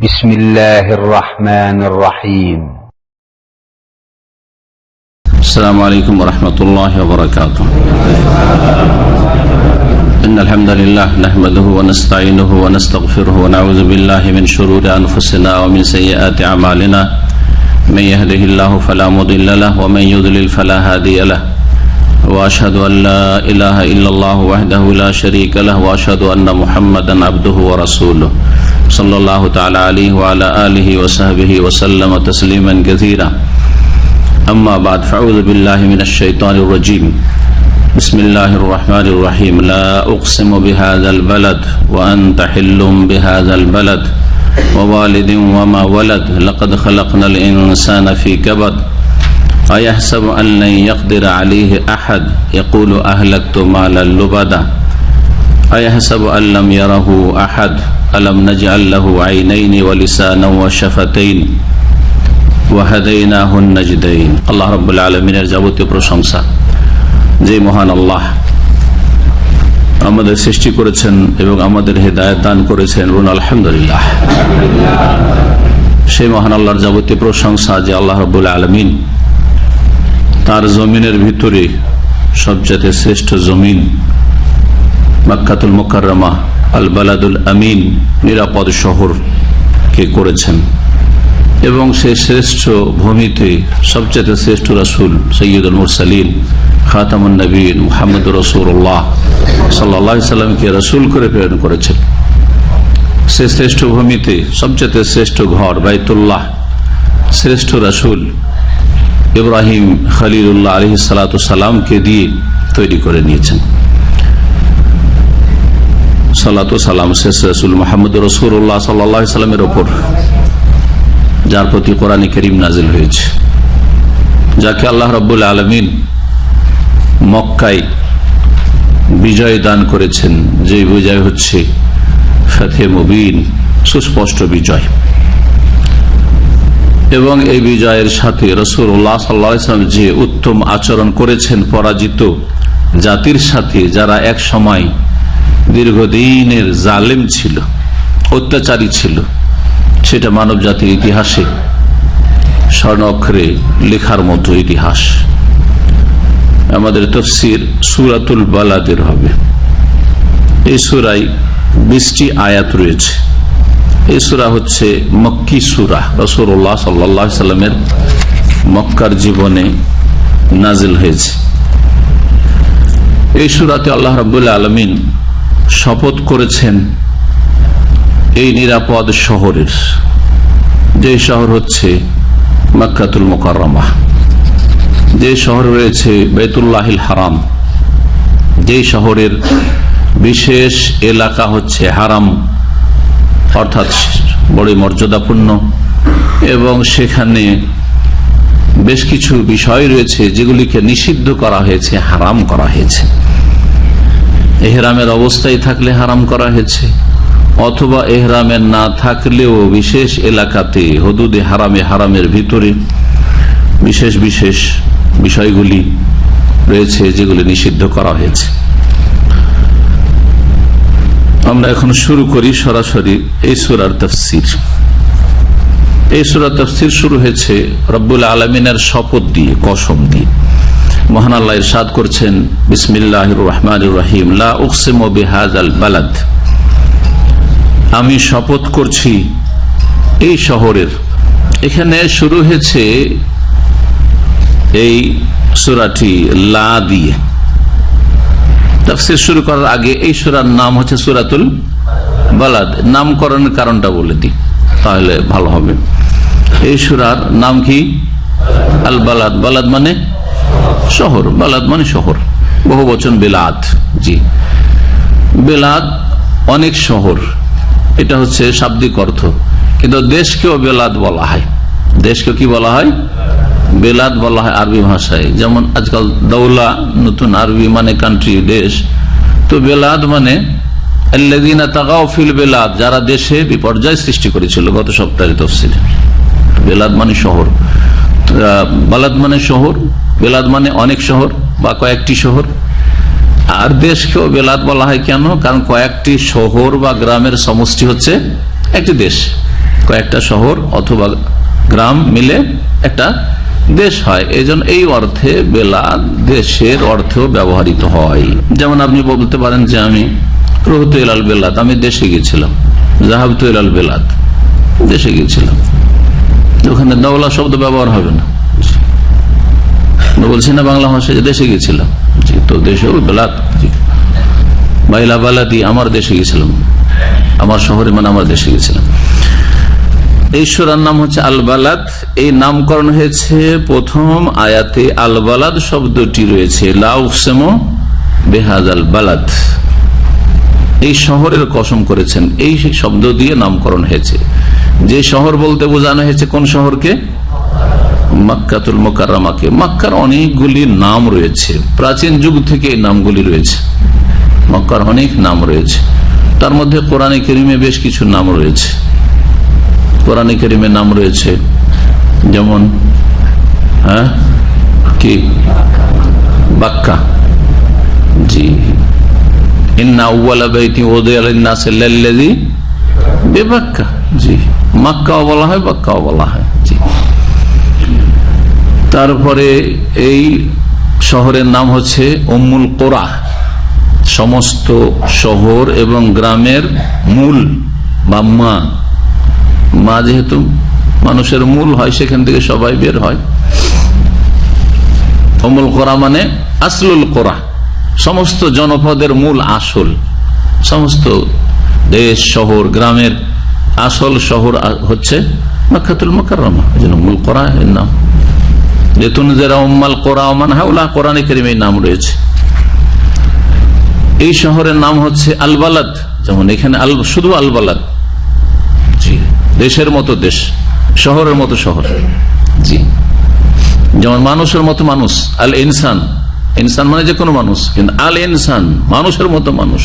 بسم الله الرحمن الرحيم. السلام عليكم ورحمة الله وبركاته. إن الحمد لله نحمده ونستعينه ونستغفره ونعوذ بالله من شرور أنفسنا ومن سيئات أعمالنا. من يهده الله فلا مضل له ومن يضلل فلا هادي له. وأشهد أن لا إله إلا الله وحده لا شريك له وأشهد أن محمدا عبده ورسوله صلى الله تعالى عليه وعلى آله وصحبه وسلم تسليما كثيرا. أما بعد فأعوذ بالله من الشيطان الرجيم. بسم الله الرحمن الرحيم. لا أقسم بهذا البلد وأنت حل بهذا البلد ووالد وما ولد لقد خلقنا الإنسان في كبد أيحسب أن لن يقدر عليه أحد يقول أهلكت مالا لبدا أيحسب أن لم يره أحد ألم نجعل له عينين ولسانا وشفتين وهديناه النجدين. আল্লাহ রাব্বুল আলামিনের যাবতীয় প্রশংসা, যে মহান আল্লাহ আমাদের সৃষ্টি করেছেন এবং আমাদের হেদায়েত দান করেছেন, বলুন আলহামদুলিল্লাহ। সেই মহান আল্লাহর যাবতীয় প্রশংসা যে আল্লাহ রাব্বুল আলামিন তার জমিনের ভিতরে সবচেয়ে শ্রেষ্ঠ জমিন মক্কাতুল মুকাররমা আল বালাদুল আমিন, নিরাপদ শহরকে করেছেন এবং সেই শ্রেষ্ঠ ভূমিতে সবচেয়ে শ্রেষ্ঠ রাসূল সৈয়দুল মুরসালিন খাতামুন নবীন মুহাম্মদুর রাসূলুল্লাহ সাল্লাল্লাহু আলাইহি সাল্লামকে রাসূল করে প্রেরণ করেছেন। সেই শ্রেষ্ঠ ভূমিতে সবচেয়ে শ্রেষ্ঠ ঘর বাইতুল্লাহ শ্রেষ্ঠ রাসূল ইব্রাহিম খলিলুল্লাহ আলাইহিস সালাতু সালামকে দিয়ে তৈরি করে নিয়েছেন। সালাতু সালাম শেষ রাসূল মুহাম্মদুর রাসূলুল্লাহ সাল্লাল্লাহু আলাইহি সাল্লামের উপর, যার প্রতি কোরআন কারীম নাজিল হয়েছে, যাকে আল্লাহ রাব্বুল আলামিন মক্কায় বিজয় দান করেছেন, যে বিজয় হচ্ছে ফাতহে মুবিন, সুস্পষ্ট বিজয়। এবং এই বিজয়ের সাথে রাসূলুল্লাহ সাল্লাল্লাহু আলাইহি ওয়াসাল্লাম যে উত্তম আচরণ করেছেন পরাজিত জাতির সাথে, যারা এক সময় দীর্ঘদিনের জালেম ছিল, অত্যাচারী ছিল, সেটা মানব জাতির ইতিহাসে স্বর্ণ অক্ষরে লেখার মতো ইতিহাস। আমাদের তাফসীর সূরাতুল বালাদের হবে। এই সূরায় 20টি আয়াত রয়েছে। এই সূরা হচ্ছে মক্কি সূরা, রাসূলুল্লাহ সাল্লাল্লাহু আলাইহি সাল্লামের মক্কার জীবনে নাজিল হয়েছে। এই সূরাতে আল্লাহ রাব্বুল আলামিন শপথ করেছেন এই নিরাপদ শহরের, যে শহর হচ্ছে মক্কাতুল মুকাররমা, যে শহর রয়েছে বাইতুল্লাহিল হারাম, যে শহরের বিশেষ এলাকা হচ্ছে হারাম, অর্থাৎ বড় মর্যাদাপূর্ণ, এবং সেখানে বেশ কিছু বিষয় রয়েছে যেগুলিকে নিষিদ্ধ করা হয়েছে, হারাম করা হয়েছে। এহরামের অবস্থায় থাকলে হারাম করা হয়েছে, অথবা এহরামের না থাকলেও বিশেষ এলাকাতে হুদুদে হারামে, হারামের ভিতরে বিশেষ বিশেষ বিষয়গুলি রয়েছে যেগুলি নিষিদ্ধ করা হয়েছে। আমরা এখন শুরু করি সরাসরি এই সূরার তাফসীর। এই সূরার তাফসীর শুরু হয়েছে রব্বুল আলামিনের শপথ দিয়ে, কসম দিয়ে। মহান আল্লাহ ইরশাদ করছেন, বিসমিল্লাহির রহমানির রহিম, লা উকসিমু বিহাযাল বালাদ, আমি শপথ করছি এই শহরের। এখানে শুরু হয়েছে এই সূরাটি লা দিয়ে। তাফসীর শুরু করার আগে এই সূরার নাম হচ্ছে সূরাতুল বালাদ। নামকরণের কারণটা বলে দিই, তাহলে ভালো হবে। এই সূরার নাম কি? আল বালাদ। বালাদ মানে শহর, বালাদ মানে শহর, বহু বচন বেলাদ। জি, বেলাদ অনেক শহর, এটা হচ্ছে শাব্দিক অর্থ। কিন্তু দেশকেও বেলাদ বলা হয়। দেশকে কি বলা হয়? বেলাদ বলা হয় আরবি ভাষায়। যেমন আজকাল দৌলা, নতুন আরবি মানে কান্ট্রি, দেশ। তো বেলাদ মানে আল্লাযীনা তাগাউ ফিল বেলাদ, যারা দেশে বিপর্যয় সৃষ্টি করেছিল। গত সপ্তাহে তাফসীরে বেলাদ মানে শহর, বালাদ মানে শহর, বেলাদ মানে অনেক শহর বা কয়েকটি শহর। আর দেশকেও বেলাদ বলা হয় কেন? কারণ কয়েকটি শহর বা গ্রামের সমষ্টি হচ্ছে একটি দেশ। কয়েকটা শহর অথবা গ্রাম মিলে একটা দেশ হয়। এই জন্য এই অর্থে বেলাদ দেশের অর্থেও ব্যবহৃত হয়। যেমন আপনি বলতে পারেন যে আমি রুহতু ইলাল বেলাদ, আমি দেশে গিয়েছিলাম। যাহাবতু ইলাল বেলাদ, দেশে গিয়েছিলাম। ওখানে দৌলা শব্দ ব্যবহার হবে না, বলছি না বাংলা ভাষায় যে দেশে গিয়েছিলাম। তো দেশে বেলাদ, বাইলা বালাদি, আমার দেশে গেছিলাম, আমার শহরে মানে আমার দেশে গেছিলাম। এই সূরার নাম হচ্ছে আল বালাদ। এই নামকরণ হয়েছে প্রথম আয়াতে আল বালাদ শব্দটি রয়েছে, লা উকসিমু বিহাযাল বালাদ, এই শহরের কসম করেছেন, এই শব্দ দিয়ে নামকরণ হয়েছে। যে শহর বলতে বোঝানো হয়েছে কোন শহরকে? মক্কাতুল মুকাররমাকে। মক্কার অনেকগুলি নাম রয়েছে, প্রাচীন যুগ থেকে এই নামগুলি রয়েছে। মক্কার অনেক নাম রয়েছে, তার মধ্যে কোরআনে কারীমে বেশ কিছু নাম রয়েছে। কোরআনে কারীমে নাম রয়েছে যেমন কি বাক্কা, জি, ইন্না আউওয়ালা বাইতি উযিয়া লিন-নাসি লাল্লাযী বিবাক্কা, জি, মক্কাও বলা হয়, বাক্কাও বলা হয়, জি। তারপরে এই শহরের নাম হচ্ছে উম্মুল কুরা, সমস্ত শহর এবং গ্রামের মূল বা মা যেহেতু মানুষের মূল হয়, সেখান থেকে সবাই বের হয়। উম্মুল কুরা মানে আসলুল কুরা, সমস্ত জনপদের মূল, আসল, সমস্ত দেশ শহর গ্রামের আসল শহর হচ্ছে মক্কাতুল মুকাররমা, এজন্য উম্মুল কুরা এর নাম। লিতুনজিরা উম্মাল কুরা ওয়া মান হাওলা, কোরআনে কারীমে নাম রয়েছে। এই শহরের নাম হচ্ছে আল বালাদ, যেমন এখানে শুধু আল বালাদ, জি, দেশের মতো দেশ, শহরের মতো শহর, জি। যেমন মানুষের মতো মানুষ, আল ইনসান, ইনসান মানে যে কোনো মানুষ, কিন্তু আল ইনসান মানুষের মতো মানুষ,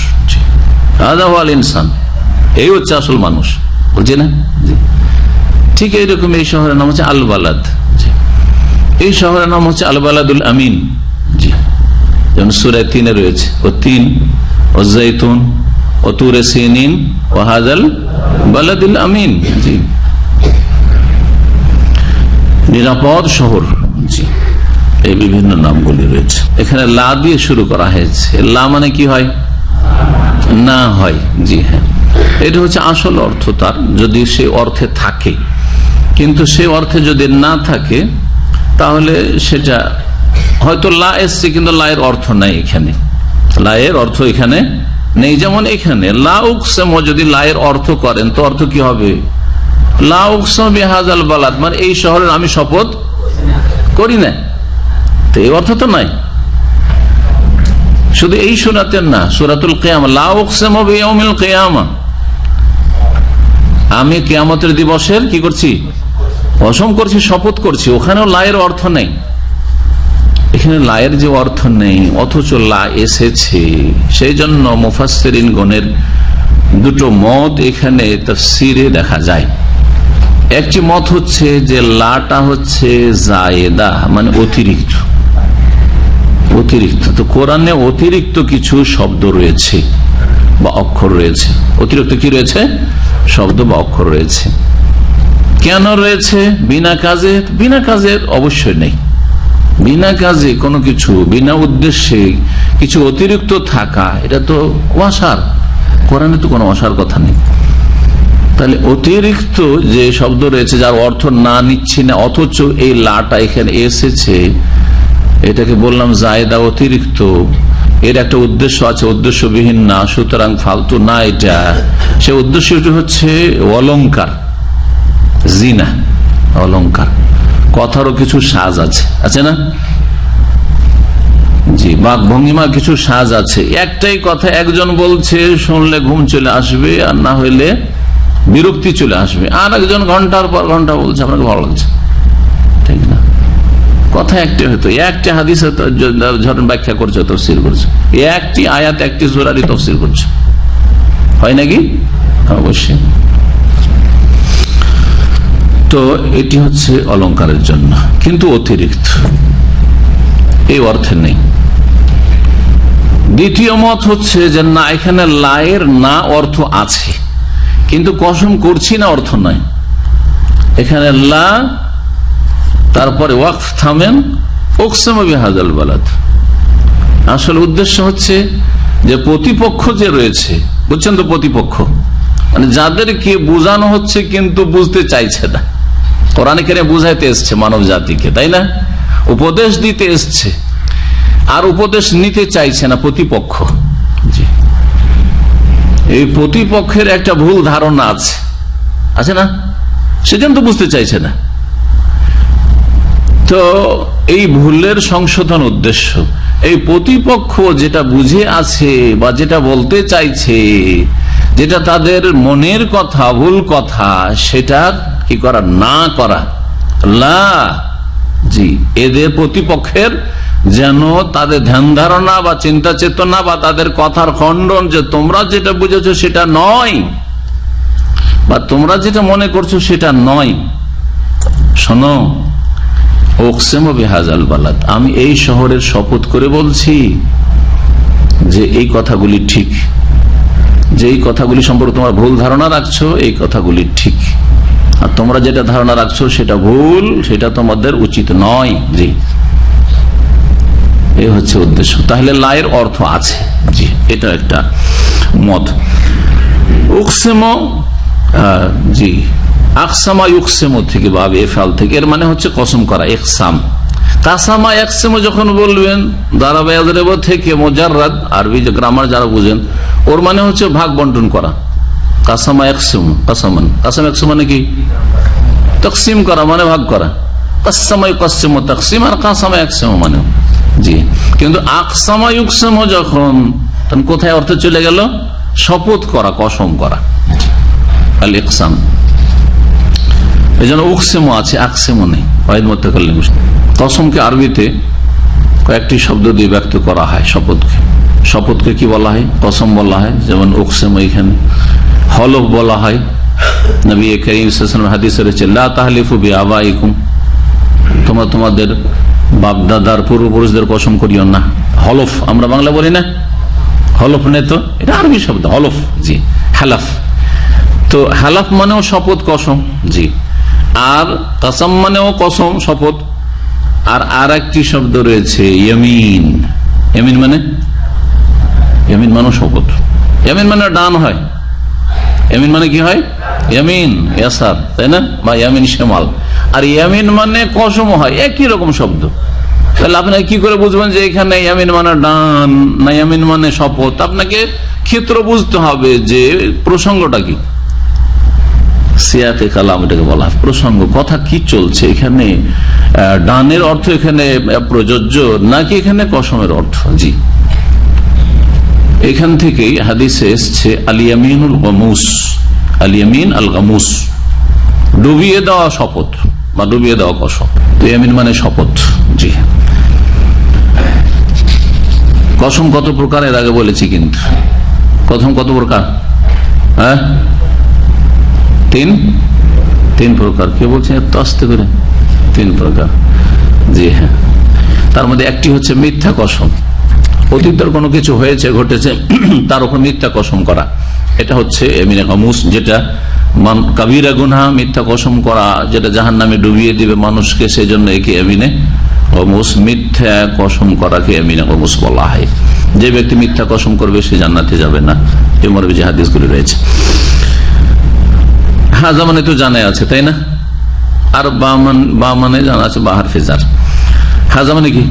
আল ইনসান, এই হচ্ছে আসল মানুষ, বুঝছি না? ঠিক এইরকম এই শহরের নাম হচ্ছে আল বালাদ। এই শহরের নাম হচ্ছে আল বালাদুল আমিন, জি, যেমন সূরা ৩ রয়েছে, ও ৩ ও জাইতুন ও তুরে সিনিন ও হাযাল বালাদুল আমিন, জি, নিরাপদ শহর, জি। এই বিভিন্ন নামগুলি রয়েছে। এখানে লা দিয়ে শুরু করা হয়েছে। লা মানে কি হয়? না হয়, জি হ্যাঁ, এটা হচ্ছে আসল অর্থ তার, যদি সে অর্থে থাকে। কিন্তু সে অর্থে যদি না থাকে তাহলে সেটা হয়তো লা এসছে, কিন্তু লা এর অর্থ নাই এখানে, লা এর অর্থ এখানে নেই। যেমন এখানে লা উকসিমু, যদি লা এর অর্থ করেন তো অর্থ কি হবে? লা উকসিমু বিহাযাল বালাদ, মানে এই শহরের আমি শপথ করি না, তো এই অর্থ তো নাই। শুধু এই সূরাতে না, সূরাতুল কিয়ামা, লা উকসিমু বিয়াউমিল কিয়ামা, আমি কিয়ামতের দিবসের কি করছি? কসম করছি, শপথ করছি। ওখানেও লা এর অর্থ নেই। এখানে লা এর যে অর্থ নেই, অথচ লা এসেছে, সেই জন্য মুফাসসিরিনগণের দুটো মত এখানে তাফসীরে দেখা যায়। একটি মত হচ্ছে যে লাটা হচ্ছে জায়েদা, মানে অতিরিক্ত, অতিরিক্ত। তো কোরআনে অতিরিক্ত কিছু শব্দ রয়েছে বা অক্ষর রয়েছে। অতিরিক্ত কি রয়েছে? শব্দ বা অক্ষর রয়েছে। কেন রয়েছে? বিনা কাজে, বিনা কাজের অবশ্যই নেই। বিনা কাজে কোনো কিছু, বিনা উদ্দেশ্যে কিছু অতিরিক্ত থাকা, এটা তো অসার। কোরআনে তো কোনো অসার কথা নেই। তাহলে অতিরিক্ত যে শব্দ রয়েছে যার অর্থ না নিচ্ছি না, অথচ এই লাটা এখানে এসেছে, এটাকে বললাম জায়েদা, অতিরিক্ত। এর একটা উদ্দেশ্য আছে, উদ্দেশ্যবিহীন না, সুতরাং ফালতু না এটা। সে উদ্দেশ্যটি হচ্ছে অলংকার, জিনা, অলংকার। কথারও কিছু সাজ আছে, আছে না? জি, বাক ভঙ্গিমার কিছু সাজ আছে। একটাই কথা একজন বলছে, শুনলে ঘুম চলে আসবে, আর না হইলে বিরক্তি চলে আসবে। আর একজন ঘন্টার পর ঘন্টা বলছে, আপনাকে ভালো লাগছে, ঠিক না? কথা একটি হয়তো, একটি হাদিসে ধরেন ব্যাখ্যা করছে, তফসির করছে, একটি আয়াত একটি সূরারই তফসির করছে, হয় নাকি? অবশ্যই। তো এটি হচ্ছে অলংকারের জন্য, কিন্তু অতিরিক্ত এই অর্থে নেই। দ্বিতীয় মত হচ্ছে যে না, এখানে লায়ের না অর্থ আছে, কিন্তু কসম করছি না অর্থ নয়। এখানে লা, তারপরে ওয়াকফ থামেন, উকসিমু বিহাযাল বালাদ। আসল উদ্দেশ্য হচ্ছে যে প্রতিপক্ষ যে রয়েছে, বুঝছেন তো, প্রতিপক্ষ মানে যাদেরকে বোঝানো হচ্ছে কিন্তু বুঝতে চাইছে না। কোরআন কারীমে বুঝাইতে এসছে মানব জাতিকে, তাই না? উপদেশ দিতে এসছে, আর উপদেশ নিতে চাইছে না প্রতিপক্ষ। এই প্রতিপক্ষের একটা ভুল ধারণা আছে না, সেজন্য তো বুঝতে চাইছে না। তো এই ভুলের সংশোধন উদ্দেশ্য, এই প্রতিপক্ষ যেটা বুঝে আছে বা যেটা বলতে চাইছে, যেটা তাদের মনের কথা, ভুল কথা, সেটা কি করা, না করা। লা, জি, এদের প্রতিপক্ষের যেন তাদের ধ্যান ধারণা বা চিন্তা চেতনা বা তাদের কথার খণ্ডন, যে তোমরা যেটা বুঝেছো সেটা নয়, বা তোমরা যেটা মনে করছো সেটা নয়। শোনো, উকসিমু বিহাযাল বালাদ, আমি এই শহরের শপথ করে বলছি যে এই কথাগুলি ঠিক, যে এই কথাগুলি সম্পর্কে তোমরা ভুল ধারণা রাখছো, এই কথাগুলি ঠিক, আর তোমরা যেটা ধারণা রাখছো সেটা ভুল, সেটা তোমাদের উচিত নয়। জি, এই হচ্ছে উদ্দেশ্য। তাহলে লায়ের অর্থ আছে, জি, এটা একটা মত। উকসিমু, জি, আকসামা ইউকসিমু থেকে বা এফআল থেকে, এর মানে হচ্ছে কসম করা, ইকসাম। কাসামা ইয়াকসিমু যখন বলবেন দারাবা ইয়াদরিবু থেকে মুজাররাদ, আরবি যে গ্রামার যারা বুঝেন, ওর মানে হচ্ছে ভাগ বন্টন করা। কাসামা ইয়াকসিমু, কাসামান, কাসাম ইয়াকসিমু মানে কি? তাকসিম করা, মানে ভাগ করা। কাসামা ইউকসিমু তাকসিম, আর কাসামা ইয়াকসিমু মানে, জি। কিন্তু আকসামা ইউকসিমু যখন, তখন কোথায় অর্থ চলে গেল? শপথ করা, কসম করা, আল ইকসাম। এই জন্য উকসিমু আছে, আকসিমু নেই। কসমকে আরবিতে কয়েকটি শব্দ দিয়ে ব্যক্ত করা হয়। শপথকে কি বলা হয়? কসম বলা হয়। যেমন উকসিমু, এখানে হলফ বলা হয়। নবী করিম সাল্লাল্লাহু আলাইহি ওয়াসাল্লাম হাদিসে রয়েছে, লা তাহলিফু বিআবাইকুম, তোমরা তোমাদের বাপ দাদার পূর্বপুরুষদের কসম করিও না। হলফ আমরা বাংলা বলি না, হলফ নেই তো, এটা আরবি শব্দ হলফ, জি, হালাফ। তো হালাফ মানেও শপথ, কসম, জি। আর কাসাম মানেও কসম, শপথ। আর একটি শব্দ রয়েছে ইয়ামিন। ইয়ামিন মানে, ইয়ামিন মানে শপথ। ইয়ামিন মানে ডান হয়, ইয়ামিন মানে কি হয়? ইয়ামিন ইয়াসার, তাই না? বা ইয়ামিন শিমাল। আর ইয়ামিন মানে কসম হয়, একই রকম শব্দ। তাহলে আপনাকে কি করে বুঝবেন যে এখানে ইয়ামিন মানে ডান না ইয়ামিন মানে শপথ? আপনাকে ক্ষেত্র বুঝতে হবে যে প্রসঙ্গটা কি, সিয়াকে কালাম এটাকে বলা, প্রসঙ্গ, কথা কি চলছে এখানে। ডানের অর্থ এখানে প্রযোজ্য নাকি এখানে কসমের অর্থ? জি, এখান থেকেই হাদিসে এসছে আল ইয়ামিনুল গামুস, আল ইয়ামিন আল গামুস, ডুবিয়ে দেওয়া শপথ বা ডুবিয়ে দেওয়া কসম। তো ইয়ামিন মানে শপথ, জি। কসম কত প্রকার এর আগে বলেছি, কিন্তু কসম কত প্রকার? হ্যাঁ, তিন প্রকার। কে বলছেন এত আস্তে করে? 3 প্রকার, জি হ্যাঁ। তার মধ্যে একটি হচ্ছে মিথ্যা কসম। অতীতের কোনো কিছু হয়েছে, ঘটেছে, তার উপর মিথ্যা কসম করা, এটা হচ্ছে ইয়ামিনে গামুস, যেটা কাবিরা গুনাহ, মিথ্যা কসম করা, যেটা জাহান্নামে ডুবিয়ে দিবে মানুষকে, সেই জন্য একে ইয়ামিনে গামুস, মিথ্যা কসম করাকে ইয়ামিনে গামুস বলা হয়। যে ব্যক্তি মিথ্যা কসম করবে সে জান্নাতে যাবে না, এই মর্মে যে হাদিসগুলি রয়েছে। হাজা মানে তো জানা আছে, তাই না? আর বা মানে জানা আছে, বাহার ফেজার। হাজা মানে কি?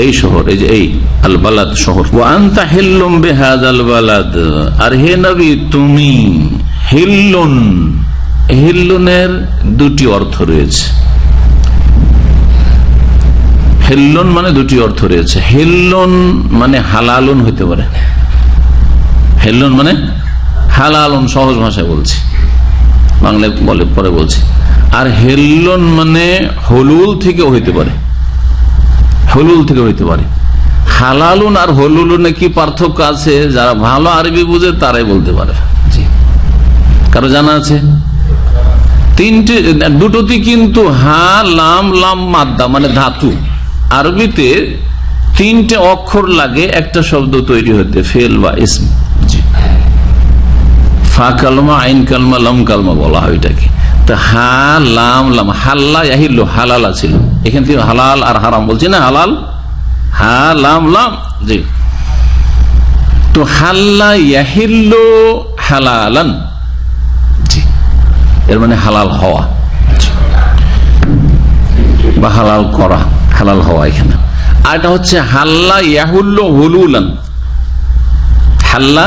এই শহর, এই যে এই আল বালাদ শহর। ওয়া আনতা হিল্লুম বিহাযাল বালাদ, আর হে নবী তুমি হিল্লুন। হিল্লুনের 2টি অর্থ রয়েছে। হিল্লুন মানে 2টি অর্থ রয়েছে। হিল্লুন মানে হালালুন হইতে পারে। হিল্লুন মানে হালালুন, সহজ ভাষায় বলছি, বাংলায় বলে পরে বলছি। আর হিল্লুন মানে হলুল থেকে হইতে পারে, হলুল থেকে হইতে পারে। হালালুন আর হলুলুনে কি পার্থক্য আছে? যারা ভালো আরবি বুঝে তারাই বলতে পারে। জি, কারো জানা আছে? দুটোতে কিন্তু হা লাম, লাম মাদ্দা মানে ধাতু। আরবিতে 3টে অক্ষর লাগে একটা শব্দ তৈরি হতে, ফেল বা ইসম। জি, ফা কালমা, আইন কালমা, লাম কালমা বলা হয় এটাকে। তো হালাম লাম হাল্লা ইয়াহিল্লু হালালা ছিল, এখান থেকে হালাল আর হারাম বলছি না, হালাল হালাম লাম। জি, তো হাল্লা ইয়াহিল্লু হালালান, জি, এর মানে হালাল হওয়া বা হালাল করা, হালাল হওয়া এখানে। আর এটা হচ্ছে হাল্লা ইয়াহুল্লু হুলুলান, হাল্লা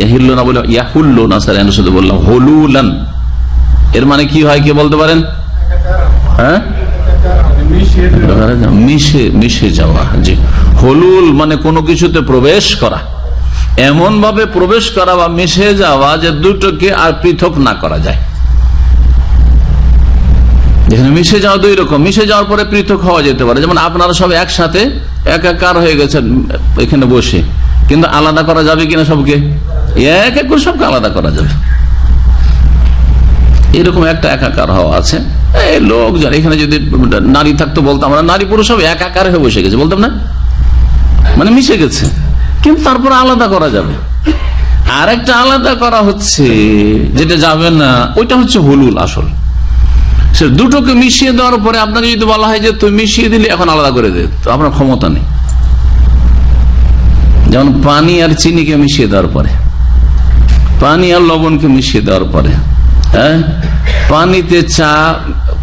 ইয়াহিল্লু না বলে ইয়াহুল্লু না স্যার, আমি শুধু বললাম হুলুলান। এর মানে কি হয়, কে বলতে পারেন? হ্যাঁ, মিশে যাওয়া। জি, হলুল মানে কোনো কিছুতে প্রবেশ করা, এমন ভাবে প্রবেশ করা বা মিশে যাওয়া যে দুটোকে আর পৃথক না করা যায়। যেখানে মিশে যাওয়া দুই রকম, মিশে যাওয়ার পরে পৃথক হওয়া যেতে পারে, যেমন আপনারা সব একসাথে একাকার হয়ে গেছেন এখানে বসে, কিন্তু আলাদা করা যাবে কিনা সবকে? এক এক করে সবকে আলাদা করা যাবে, এরকম একটা একাকার হওয়া আছে। এই লোক যারা এখানে যদি নারী থাকতো বলতাম আমরা নারী পুরুষ সব একাকার হয়ে বসে গেছে, বলতাম না, মানে মিশে গেছে, কিন্তু তারপর আলাদা করা যাবে। আর একটা আলাদা করা হচ্ছে যেটা যাবে না, ওইটা হচ্ছে হুলুল। আসল সে দুটোকে মিশিয়ে দেওয়ার পরে আপনাকে যদি বলা হয় যে তুমি মিশিয়ে দিলে এখন আলাদা করে দে, তো আপনার ক্ষমতা নেই। যেমন পানি আর চিনিকে মিশিয়ে দেওয়ার পরে, পানি আর লবণকে মিশিয়ে দেওয়ার পরে, হ্যাঁ, পানিতে চা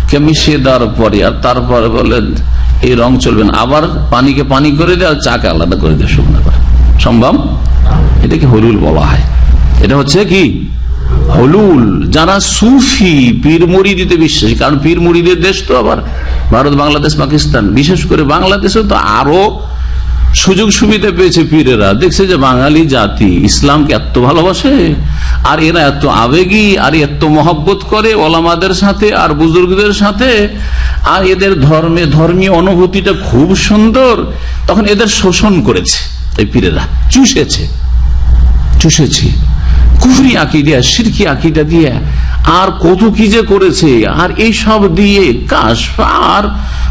কে মিশিয়ে দেওয়ার পরে আর তারপরে বলে এই রং চলবে না, আবার পানিকে পানি করে দেয় আর চাকে আলাদা করে দেয় শুকনো করে, সম্ভব? এটাকে হলুল বলা হয়। এটা হচ্ছে কি হলুল। যারা সুফি পীর মুরিদিতে বিশ্বাসী, কারণ পীর মুরিদের দেশ তো আবার ভারত, বাংলাদেশ, পাকিস্তান, বিশেষ করে বাংলাদেশে তো আরো সুযোগ সুবিধা পেয়েছে পীরেরা। দেখছে যে বাঙালি জাতি ইসলামকে এত ভালোবাসে, আর এরা এত আবেগী, আর এত মহব্বত করে ওলামাদের সাথে আর বুজুর্গদের সাথে, আর এদের ধর্মীয় অনুভূতিটা খুব সুন্দর, তখন এদের শোষণ করেছে এই পীরেরা, চুষেছে কুফরি আকিদা, শিরকি আকিদা দিয়ে, আর কত কি যে করেছে, আর এইসব দিয়ে কাশফার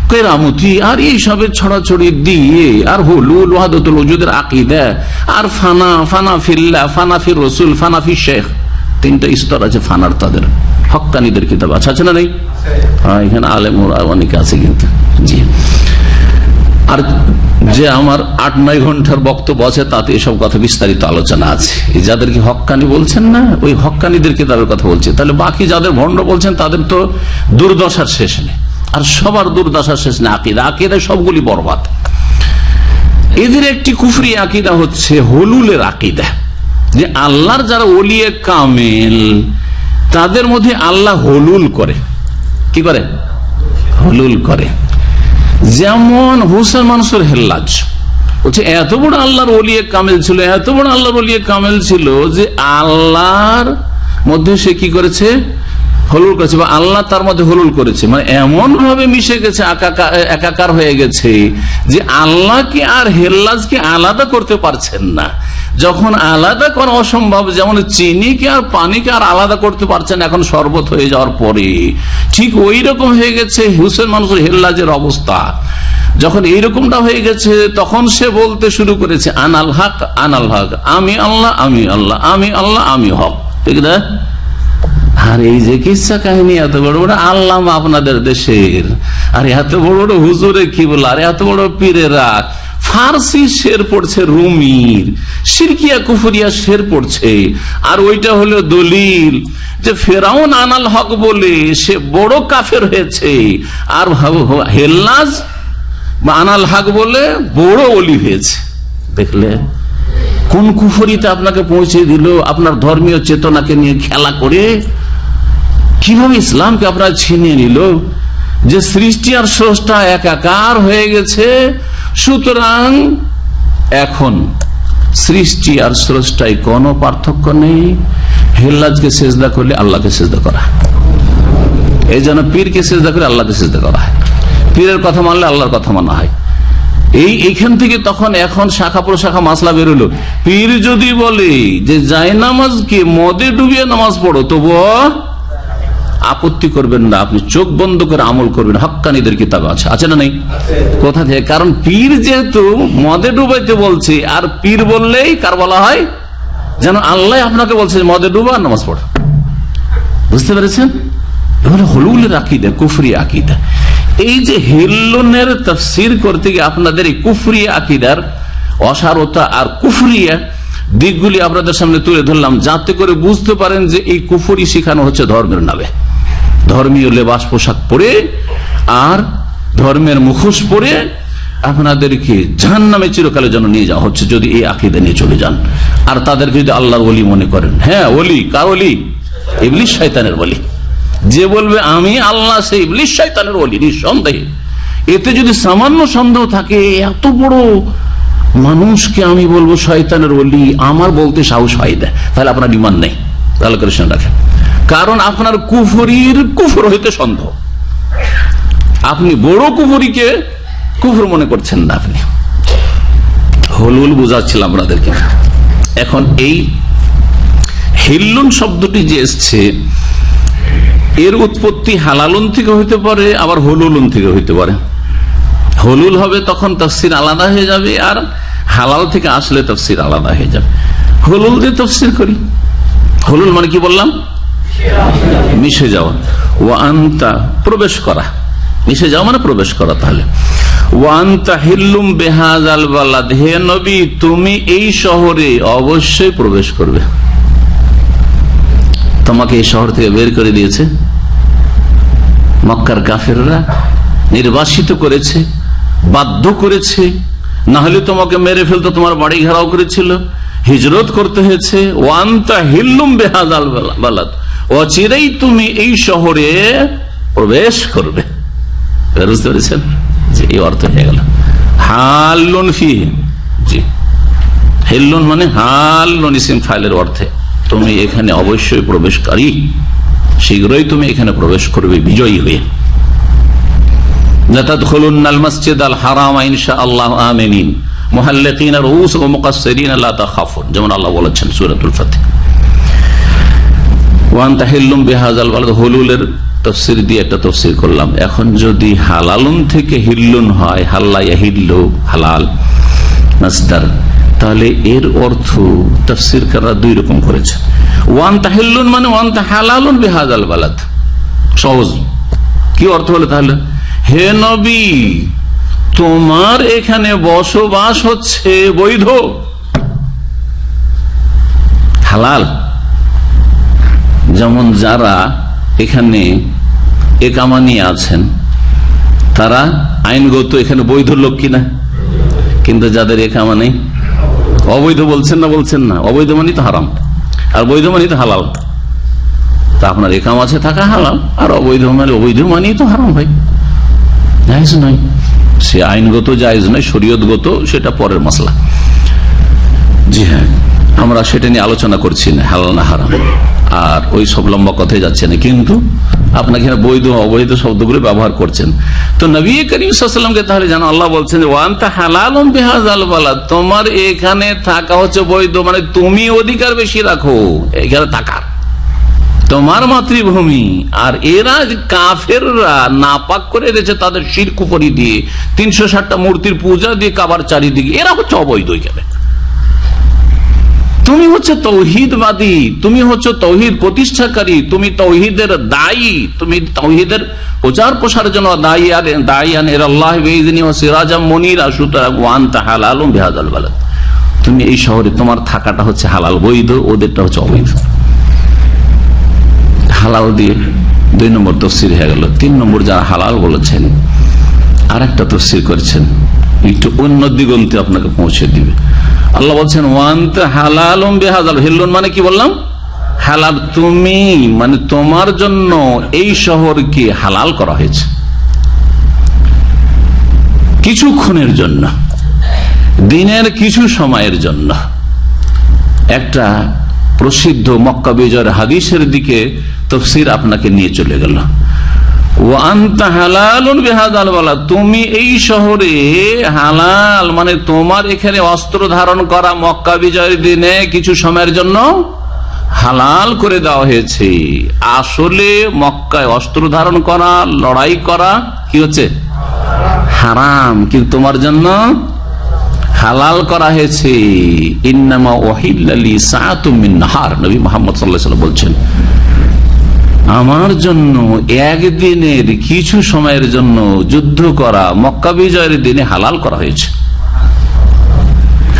কেরামতি আর এইসবের ছড়াছড়ি দিয়ে, আর হুলুল ওয়াহদাতুল ওজুদের আকিদা, আর ফানা ফিল্লাহ, ফানা ফির রাসূল, ফানা ফির শেখ, তিনটা স্তর আছে ফানার। তাদের হক্কানিদের কিতাব আছে না নেই? হ্যাঁ, এখানে আলেম অনেকে আছে কিন্তু। জি, আর যে আমার 8-9 ঘন্টার বক্তব্য আছে তাতে এসব কথা বিস্তারিত আলোচনা আছে। যাদেরকে হক্কানি বলছেন না, ওই হক্কানিদের কিতাবের কথা বলছে। তাহলে বাকি যাদের ভণ্ড বলছেন তাদের তো দুর্দশার শেষ নেই, আর সবার দুর্দশার শেষ নেই। আকিদা সবগুলি বরবাদ। এদের একটি কুফরি আকিদা হচ্ছে হলুলের আকিদা, যে আল্লাহর যারা ওলিয়ে কামেল তাদের মধ্যে আল্লাহ হলুল করে। কি করে? হলুল করে। যেমন হুসেন মানসুর হেল্লাজ বলছে এত বড় আল্লাহর ওলিয়ে কামেল ছিল, এত বড় আল্লাহর ওলিয়ে কামেল ছিল যে আল্লাহর মধ্যে সে কি করেছে? হলুল করেছে, বা আল্লাহ তার মধ্যে হলুল করেছে। মানে এমন ভাবে মিশে গেছে, একাকার হয়ে গেছে যে আল্লাহকে আর হেল্লাজকে আলাদা করতে পারছেন না। যখন আলাদা করা অসম্ভব, যেমন চিনিকে আর পানিকে আর আলাদা করতে পারছেন এখন শরবত হয়ে যাওয়ার পরে, ঠিক ওই রকম হয়ে গেছে হুসেন মানসুর হেল্লাজের অবস্থা। যখন এইরকমটা হয়ে গেছে তখন সে বলতে শুরু করেছে আনাল হক, আনাল হক, আমি আল্লাহ, আমি আল্লাহ, আমি আল্লাহ, আমি হক। ঠিক না? আর এই যে কিচ্ছা কাহিনী এত বড় বড় আল্লাহ আপনাদের দেশের, আর এত বড় বড় হুজুরে কি বল, আর এত বড় পীরেরা ফার্সি শের পড়ছে, রুমির শিরকিয়া কুফরিয়া শের পড়ছে, আর ওইটা হলো দলিল যে ফেরাউন আনাল হক বলে সে বড় কাফের হয়েছে, আর হেল্লাজ বা আনাল হক বলে বড় ওলি হয়েছে। দেখলে কোন কুফরিতে আপনাকে পৌঁছে দিল? আপনার ধর্মীয় চেতনাকে নিয়ে খেলা করে কিভাবে ইসলামকে আপনারা ছিনিয়ে নিল, যে সৃষ্টি আর স্রষ্টা একাকার হয়ে গেছে। সুতরাং এখন সৃষ্টি আর স্রষ্টায় কোনো পার্থক্য নেই। হেল্লাজকে সেজদা করলে আল্লাহকে সেজদা করা, এই জন্য পীরকে সেজদা করে আল্লাহকে সেজদা করা হয়, পীরের কথা মানলে আল্লাহর কথা মানা হয়। এইখান থেকে তখন এখন শাখা প্রশাখা মাসলা বেরোলো। পীর যদি বলে যে জায়নামাজকে মদে ডুবিয়ে নামাজ পড়ো, তবুও আপত্তি করবেন না, আপনি চোখ বন্ধ করে আমল করবেন। হক্কানিদের কিতাব আছে না নেই? কোথা থেকে? কারণ পীর যেহেতু মদে ডুবাইতে বলছে, আর পীর বললেই কার বলা হয়? যেন আল্লাহ আপনাকে বলছে মদে ডুবা নামাজ পড়ো। বুঝতে পেরেছেন? হলুলের আকীদা, কুফরি আকীদা। এই যে হিল্লুনের তাফসীর করতে গিয়ে আপনাদের এই কুফরি আকীদার অসারতা আর কুফরিয়া দিকগুলি আপনাদের সামনে তুলে ধরলাম, যাতে করে বুঝতে পারেন যে এই কুফরি শিখানো হচ্ছে ধর্মের নামে। ধর্মীয় লেবাস পোশাক পরে আর ধর্মের মুখোশ পরে আপনাদেরকে জাহান্নামে চিরকালের জন্য নিয়ে যাওয়া হচ্ছে যদি এই আকীদা নিয়ে চলে যান। আর তাদেরকে যদি আল্লাহর ওলি মনে করেন, হ্যাঁ ওলি, কার ওলি? ইবলিস শয়তানের ওলি। যে বলবে আমি আল্লাহ, সে ইবলিস শয়তানের ওলি নিঃসন্দেহে। এতে যদি সামান্য সন্দেহ থাকে, এত বড় মানুষকে আমি বলবো শয়তানের ওলি, আমার বলতে সাহস হয় না, তাহলে আপনার ঈমান নেই। তাহলে করেছেন রাখেন, কারণ আপনার কুফরির কুফর হইতে সন্দেহ। আপনি বড় কুফরিকে কুফর মনে করছেন না। আপনি হলুল বুঝাচ্ছিলাম আপনাদেরকে। এখন এই হিল্লুন শব্দটি যে এসছে, এর উৎপত্তি হালালুন থেকে হইতে পারে, আবার হলুলুন থেকে হইতে পারে। হলুল হবে তখন তাফসীর আলাদা হয়ে যাবে, আর হালাল থেকে আসলে তাফসীর আলাদা হয়ে যাবে। হলুল দিয়ে তাফসীর করি। হলুল মানে কি বললাম? মিশে যাওয়া। ওয়া আনতা, প্রবেশ করা। মিশে যাওয়া মানে প্রবেশ করা। তাহলে ওয়া আনতা হিল্লুম বিহাযাল বালাদ, হে নবী তুমি এই শহরে অবশ্যই প্রবেশ করবে। তোমাকে এই শহর থেকে বের করে দিয়েছে মক্কার কাফেররা, নির্বাসিত করেছে, বাধ্য করেছে, না হলে তোমাকে মেরে ফেলতো, তোমার বাড়ি ঘেরাও করেছিল, হিজরত করতে হয়েছে। ওয়ান্তা হিল্লুম বিহাযাল বালাদ, অচিরেই তুমি এই শহরে প্রবেশ করবে। বুঝতে পেরেছেন? যে এই অর্থ হয়ে গেল হাল্লুন ফিহি। জি, হিল্লুন মানে হাল্লুন ইসিম ফাইলের অর্থে তুমি এখানে অবশ্যই প্রবেশকারী, শীঘ্রই তুমি এখানে প্রবেশ করবে বিজয়ী হয়ে। লাতাদখুলুন্নাল মাসজিদাল হারাম ইনশাআল্লাহ আমিনিন মুহাল্লিকিনা রুউস ওয়া মুকাসসিরিনা লা তাখাফুন, যেমন আল্লাহ বলেছেন সূরাতুল ফাতিহা। ওয়া আনতা হিল্লুম বিহাযাল বালাদ, হলুলের তাফসীর দিয়ে একটা তাফসীর করলাম। এখন যদি হালালুন থেকে হিল্লুন হয়, হাল্লা ইয়াহিল্লু হালাল মাসদার, তাহলে এর অর্থ তাফসীরকাররা দুই রকম করেছে। ওয়া আনতা হিল্লুন মানে ওয়া আনতা হালালুন বিহাযাল বালাদ, সহজ। কি অর্থ হলো তাহলে? হে নবী তোমার এখানে বসবাস হচ্ছে বৈধ, হালাল। যেমন যারা এখানে একামা নিয়ে আছেন, তারা আইনগত এখানে বৈধ লোক কিনা, কিন্তু যাদের একামা নেই অবৈধ বলছেন না? বলছেন না, অবৈধ মানে তো হারাম, আর বৈধ মানে তো হালাল। তা আপনার একাম আছে থাকা হালাল, আর অবৈধ মানে তো হারাম। ভাই জায়েজ নয়, সে আইনগত জায়েজ নয়, শরীয়তগত সেটা পরের মশলা। জি হ্যাঁ, আমরা সেটা নিয়ে আলোচনা করছি না, হালাল না হারাম, আর ওই সব লম্বা কথায় যাচ্ছে না। কিন্তু আপনাকে বৈধ অবৈধ শব্দগুলো ব্যবহার করছেন। তো নবী করিম সাল্লাল্লাহু আলাইহি ওয়াসাল্লামকে তাহলে জানো, আল্লাহ বলছেন যে ওয়া আনতা হালালুন বিহাযাল বালাদ, তোমার এখানে থাকা হচ্ছে বৈধ, মানে তুমি অধিকার বেশি রাখো এখানে থাকার, তোমার মাতৃভূমি। আর এরা কাফেররা নাপাক করে রেখেছে তাদের শিরক কুফরি দিয়ে, 360টা মূর্তির পূজা দিয়ে কাবার চারিদিকে, এরা হচ্ছে অবৈধ এখানে। তুমি হচ্ছে তৌহিদবাদী, তুমি হচ্ছে তৌহিদ প্রতিষ্ঠাকারী, তুমি তৌহিদের দায়ী, তুমি তৌহিদের প্রচার প্রসারের জন্য দায়িয়ান ইলাল্লাহি বিইযনি ওয়া সিরাজাম মুনীরা। সুতরাং ওয়া আনতা হালালুন বিহাযাল বালাদ, তুমি এই শহরে তোমার থাকাটা হচ্ছে হালাল, বৈধ, ওদেরটা হচ্ছে অবৈধ। হালাল দিয়ে 2 নম্বর তাফসীর হয়ে গেল। 3 নম্বর যারা হালাল বলেছেন আর একটা তাফসীর করেছেন, একটু অন্য দিগন্তে আপনাকে পৌঁছে দিবে। আল্লাহ বলছেন ওয়া আনতা হালালুন বিহাযাল, হিল্লুন মানে কি বললাম? হালাল। তুমি মানে তোমার জন্য এই শহরকে হালাল করা হয়েছে কিছুক্ষণের জন্য, দিনের কিছু সময়ের জন্য। একটা প্রসিদ্ধ মক্কা বিজয়ের হাদিসের দিকে তাফসীর আপনাকে নিয়ে চলে গেল। ওয়া আনতা হালালুন বিহাযাল বালাদ, তুমি এই শহরে হালাল মানে তোমার এখানে অস্ত্র ধারণ করা মক্কা বিজয়ের দিনে কিছু সময়ের জন্য হালাল করে দেওয়া হয়েছে। আসলে মক্কায় অস্ত্র ধারণ করা, লড়াই করা কি হচ্ছে? হারাম, কিন্তু তোমার জন্য হালাল করা হয়েছে। ইন্নামা উহিল্লা লি সাআতুম মিন নাহার, নবী মুহাম্মদ সাল্লাল্লাহু আলাইহি ওয়াসাল্লাম বলছেন আমার জন্য একদিনের কিছু সময়ের জন্য যুদ্ধ করা মক্কা বিজয়ের দিনে হালাল করা হয়েছে।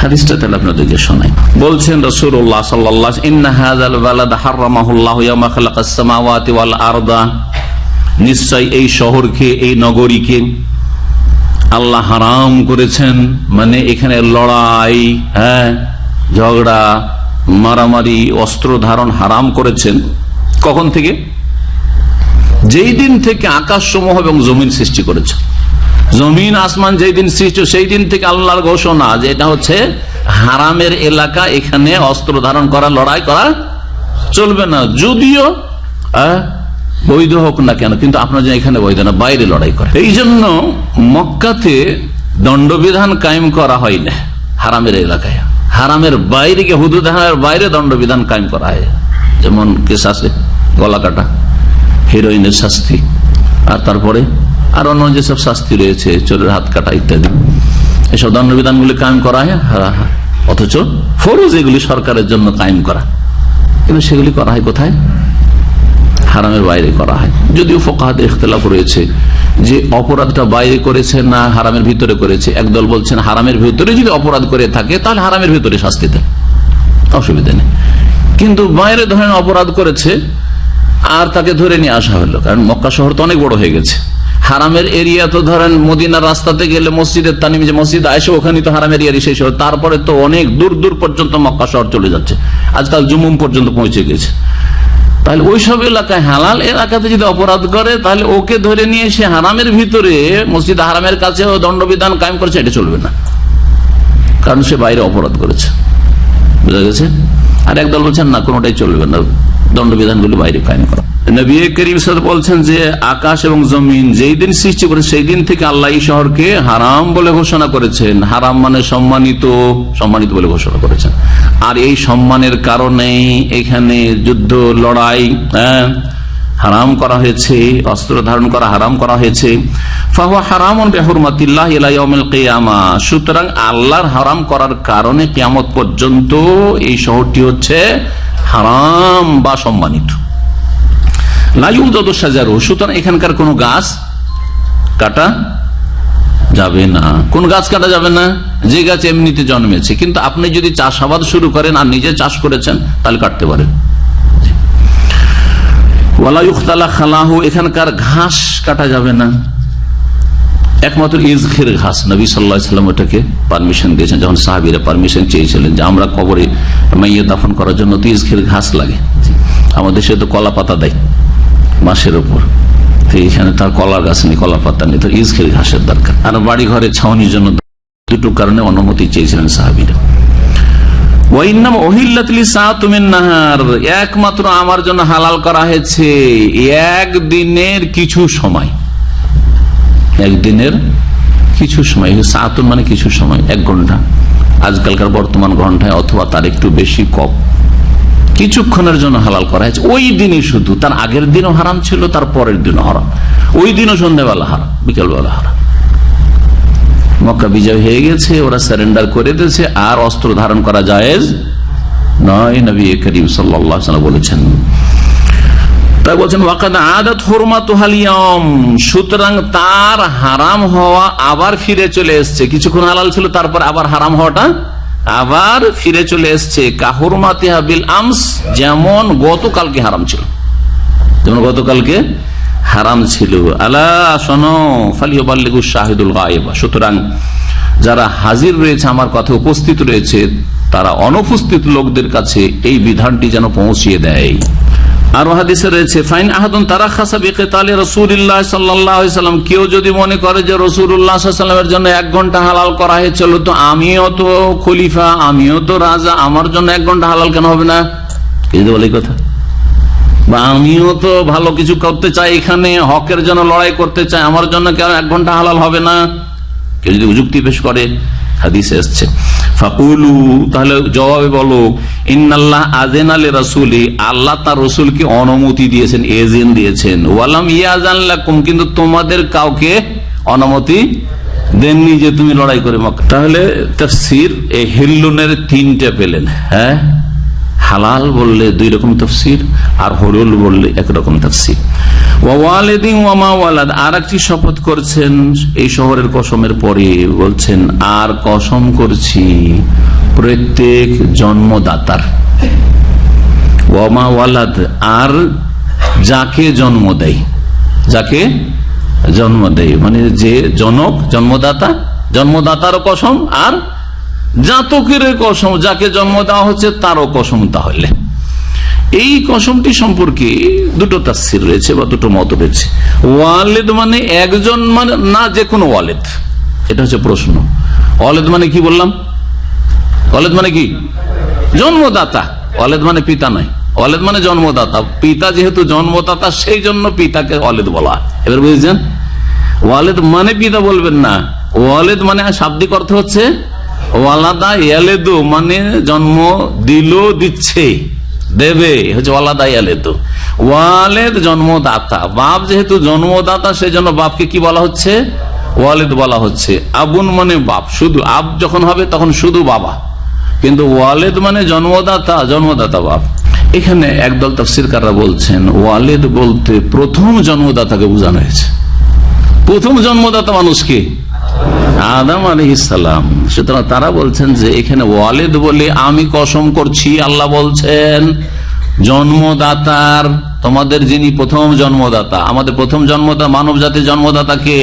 হাদিসটা তাহলে আপনাদেরকে শোনাই। বলছেন রাসূলুল্লাহ সাল্লাল্লাহু আলাইহি ওয়াসাল্লাম, ইন্না হাযাল বালাদ হারামাহুল্লাহু ইয়াওমা খালাকাস সামাওয়াতি ওয়াল আরদা, নিশ্চয় এই শহরকে, এই নগরীকে আল্লাহ হারাম করেছেন। মানে এখানে লড়াই, ঝগড়া, মারামারি, অস্ত্র ধারণ হারাম করেছেন। কখন থেকে? যেই দিন থেকে আকাশ সমূহ এবং জমিন সৃষ্টি করেছে। জমিন আসমান যেই দিন সৃষ্টি, সেই দিন থেকে আল্লাহর ঘোষণা যে এটা হচ্ছে হারামের এলাকা, এখানে অস্ত্র ধারণ করা, লড়াই করা চলবে না, যদিও বৈধ হোক না কেন। কিন্তু আপনার যে এখানে বৈধ না, বাইরে লড়াই করে। এই জন্য মক্কাতে দণ্ডবিধান কায়েম করা হয় না হারামের এলাকায়। হারামের বাইরে গিয়ে, হুদুদ হারামের বাইরে দণ্ডবিধান কায়েম করা হয়। যেমন কেস আছে গলা কাটা, হিরোইনের শাস্তি, আর তারপরে আর অন্য যেসব শাস্তি রয়েছে, চোরের হাত কাটা ইত্যাদি, এসব দণ্ডবিধানগুলি কায়েম করা হয়। অথচ ফরজ এগুলি সরকারের জন্য কায়েম করা, কিন্তু সেগুলি করা হয় কোথায়? হারামের বাইরে করা হয়। যদিও ফুকাহাদের ইখতিলাফ রয়েছে যে অপরাধটা বাইরে করেছে না হারামের ভিতরে করেছে। একদল বলছেন হারামের ভিতরে যদি অপরাধ করে থাকে তাহলে হারামের ভিতরে শাস্তি দেন, অসুবিধা নেই। কিন্তু বাইরে ধরেন অপরাধ করেছে আর তাকে ধরে নিয়ে আসা হলো, কারণ মক্কা শহর তো অনেক বড় হয়ে গেছে। হারামের এরিয়া তো ধরেন মদিনার রাস্তাতে গেলে মসজিদের তানিম, যে মসজিদ আয়েশা, ওখানে তো হারামের এরিয়া শেষ হয়। তারপরে তো অনেক দূর দূর পর্যন্ত মক্কা শহর চলে যাচ্ছে, আজকাল জুমুম পর্যন্ত পৌঁছে গেছে। তাহলে ওইসব এলাকায়, হালাল এলাকাতে যদি অপরাধ করে, তাহলে ওকে ধরে নিয়ে সে হারামের ভিতরে, মসজিদ হারামের কাছে দণ্ডবিধান কায়েম করেছে, এটা চলবে না, কারণ সে বাইরে অপরাধ করেছে। বুঝা গেছে? আর একদল বলছেন না, কোনোটাই চলবে না, দণ্ডবিধানগুলো বাইরে কায়েম করা। নবী করিম সাল্লাল্লাহু আলাইহি ওয়াসাল্লাম বলছেন যে আকাশ এবং জমিন যেই দিন সৃষ্টি করেছে সেই দিন থেকে আল্লাহ এই শহরকে হারাম বলে ঘোষণা করেছেন। হারাম মানে সম্মানিত, সম্মানিত বলে ঘোষণা করেছেন। আর এই সম্মানের কারণেই এখানে যুদ্ধ, লড়াই হারাম করা হয়েছে, অস্ত্র ধারণ করা হারাম করা হয়েছে। ফাহুয়া হারামুন বিহুরমাতিল্লাহ ইলা ইয়াউমিল কিয়ামাহ, সুতরাং আল্লাহর হারাম করার কারণে কিয়ামত পর্যন্ত এই শহরটি হচ্ছে হারাম বা সম্মানিত। লা ইউজাদু শাজারু, সুতরাং এখানকার কোন গাছ কাটা যাবে না। কোন গাছ কাটা যাবে না? যে গাছ এমনিতে জন্মেছে, কিন্তু আপনি যদি চাষাবাদ শুরু করেন আর নিজে চাষ করেছেন তাহলে কাটতে পারেন। ওয়ালা ইউখতালা খালাহু, এখানকার ঘাস কাটা যাবে না, একমাত্র ইজখির ঘাস। নবী সাল্লাল্লাহু আলাইহি ওয়াসাল্লাম ওটাকে পারমিশন দিয়েছেন, যখন সাহাবীরা পারমিশন চেয়েছিলেন যে আমরা কবরে মাইয়্যিত দাফন করার জন্য তো ইজখির ঘাস লাগে। আমাদের দেশে তো কলা পাতা দেয় মাসের উপর, তো এখানে তার কলার গাছ নেই, কলা পাতা নেই, তো ইজখির ঘাসের দরকার। আর বাড়ি ঘরে ছাউনির জন্য দুটো কারণে অনুমতি চেয়েছিলেন সাহাবীরা। ওয়াইন্নাম উহিল্লাত লিসাআতুম মিন নাহার, একমাত্র আমার জন্য হালাল করা হয়েছে একদিনের কিছু সময়। একদিনের কিছু সময়, সাআতুন মানে কিছু সময়, 1 ঘন্টা, আজকালকার বর্তমান ঘন্টায়, অথবা তার একটু বেশি কম, কিছুক্ষণের জন্য হালাল করা হয়েছে। ওই দিনই শুধু, তার আগের দিনও হারাম ছিল, তার পরের দিনও হারাম, ওই দিনও সন্ধ্যাবেলা হারাম, বিকেলবেলা হারাম। মক্কা বিজয় হয়ে গেছে, ওরা সারেন্ডার করে দিয়েছে, আর অস্ত্র ধারণ করা জায়েজ নয়, নবী করিম সাল্লাল্লাহু আলাইহি ওয়াসাল্লাম বলেছেন। তাই বলছেন ওয়াকাদ আদাত হুরমাতুহাল ইয়াউম, সুতরাং তার হারাম হওয়া আবার ফিরে চলে এসেছে। কিছুক্ষণ হালাল ছিল, তারপর আবার হারাম হওয়াটা আবার ফিরে চলে এসছে। কাহুরমাতিহা বিল আমস, যেমন গতকালকে হারাম ছিল, যেমন গতকালকে হারাম ছিল। আলা শোনো, ফালিয়াবাল্লিগু শাহিদুল গায়ব, সুতরাং যারা হাজির রয়েছে, আমার কথা উপস্থিত রয়েছে, তারা অনুপস্থিত লোকদের কাছে এই বিধানটি যেন পৌঁছিয়ে দেয়। আর হাদিসে রয়েছে ফাইন আহাদুন তারাখাসা বিকিতালি রাসূলিল্লাহ সাল্লাল্লাহু আলাইহি ওয়াসাল্লাম, কেউ যদি মনে করে যে রাসূলুল্লাহ সাল্লাল্লাহু আলাইহি ওয়াসাল্লামের জন্য 1 ঘন্টা হালাল করা হয়েছিল, তো আমিও তো খলিফা, আমিও তো রাজা, আমার জন্য 1 ঘন্টা হালাল কেন হবে না? এই বলে কথা, বা আমিও তো ভালো কিছু করতে চাই, এখানে হকের জন্য লড়াই করতে চাই, আমার জন্য কেন 1 ঘন্টা হালাল হবে না? কেউ যদি যুক্তি পেশ করে, হাদিসে আসছে ফাকুলু, তাহলে জবাবে বলো ইন্নাল্লাহ আযিনা লিরাসূলি, আল্লাহ তার রাসূলকে অনুমতি দিয়েছেন, এজেন দিয়েছেন। ওয়ালাম ইয়াযান লাকুম, কিন্তু তোমাদের কাউকে অনুমতি দেননি যে তুমি লড়াই করে মক্কা। তাহলে তাফসীর এই হিল্লুনের 3টে পেলেন। হ্যাঁ, হালাল বললে দুই রকম তাফসীর, আর হলুল বললে একরকম তাফসীর। ওয়ালিদিন ওয়া মা ওয়ালাদ, আর একটি শপথ করছেন এই শহরের কসমের পরে, বলছেন আর কসম করছি প্রত্যেক জন্মদাতার, ওয়া মা ওয়ালাদ, আর যাকে জন্ম দেয়, যাকে জন্ম দেয় মানে যে জনক, জন্মদাতা, জন্মদাতারও কসম, আর জাতকের কসম, যাকে জন্ম দেওয়া হচ্ছে তারও কসম। তাহলে এই কসমটি সম্পর্কে দুটো তাফসীর রয়েছে বা দুটো মত রয়েছে। ওয়ালিদ মানে একজন, মানে না যে কোনো ওয়ালিদ, এটা হচ্ছে প্রশ্ন। ওয়ালিদ মানে কি বললাম? ওয়ালিদ মানে কি? জন্মদাতা। ওয়ালিদ মানে পিতা নয়, ওয়ালিদ মানে জন্মদাতা। পিতা যেহেতু জন্মদাতা সেই জন্য পিতাকে ওয়ালিদ বলা। এবার বুঝছেন? ওয়ালিদ মানে পিতা বলবেন না, ওয়ালিদ মানে শাব্দিক অর্থ হচ্ছে ওয়ালাদা ইয়ালেদু, মানে জন্ম দিল, দিচ্ছে, দেবে, হচ্ছে ওয়ালাদা ইয়ালেদু। ওয়ালিদ জন্মদাতা, বাপ যেহেতু জন্মদাতা সেই জন্য বাপকে কি বলা হচ্ছে? ওয়ালিদ বলা হচ্ছে। আবুন মানে বাপ, শুধু আব যখন হবে তখন শুধু বাবা, কিন্তু ওয়ালিদ মানে জন্মদাতা, জন্মদাতা বাপ। এখানে একদল তাফসীরকাররা বলছেন ওয়ালিদ বলতে প্রথম জন্মদাতাকে বোঝানো হয়েছে। প্রথম জন্মদাতা মানুষকে আদম আলাইহিস সালাম। সুতরাং তারা বলছেন যে এখানে ওয়ালিদ বলে আমি কসম করছি, আল্লাহ বলছেন জন্মদাতার, তোমাদের যিনি প্রথম জন্মদাতা, আমাদের প্রথম জন্মদাতা, মানব জাতির জন্মদাতা কে?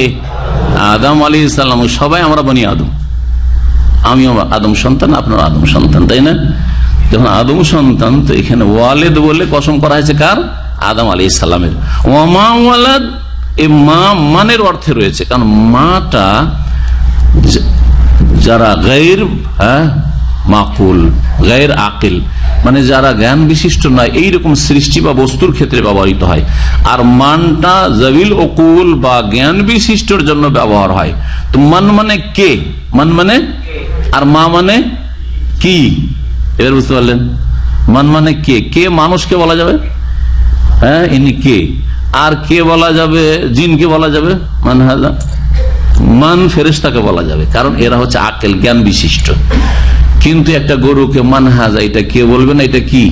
আদম আলাইহিস সালাম। সবাই আমরা বনি আদম, আমিও আদম সন্তান, আপনার আদম সন্তান, তাই না? যখন আদম সন্তান, তো এখানে ওয়ালিদ বলে কসম করা হয়েছে কার? আদম আলাইহিস সালামের। ওয়া মা ওয়ালাদ, এই মা মানের অর্থে রয়েছে, কারণ মাটা যারা গায়র মাকুল, গায়র আকিল, মানে যারা জ্ঞান বিশিষ্ট নয়, এইরকম সৃষ্টি বা বস্তুর ক্ষেত্রে ব্যবহৃত হয়। আর মানটা জাবিল ওকুল বা জ্ঞান বিশিষ্টর জন্য ব্যবহার হয়। তো মান মানে কে, মান মানে, আর মা মানে কি, এবার বুঝতে পারলেন? মান মানে কে, কে মানুষকে বলা যাবে, হ্যাঁ ইনি কে, আর কে বলা যাবে? জিনকে বলা যাবে, মান হাজা, মান ফেরেশতাকে বলা যাবে, কারণ এরা হচ্ছে আকেল, জ্ঞান বিশিষ্ট। কিন্তু একটা গরুকে মান হাজা, এটা কে বলবেন? এটা কি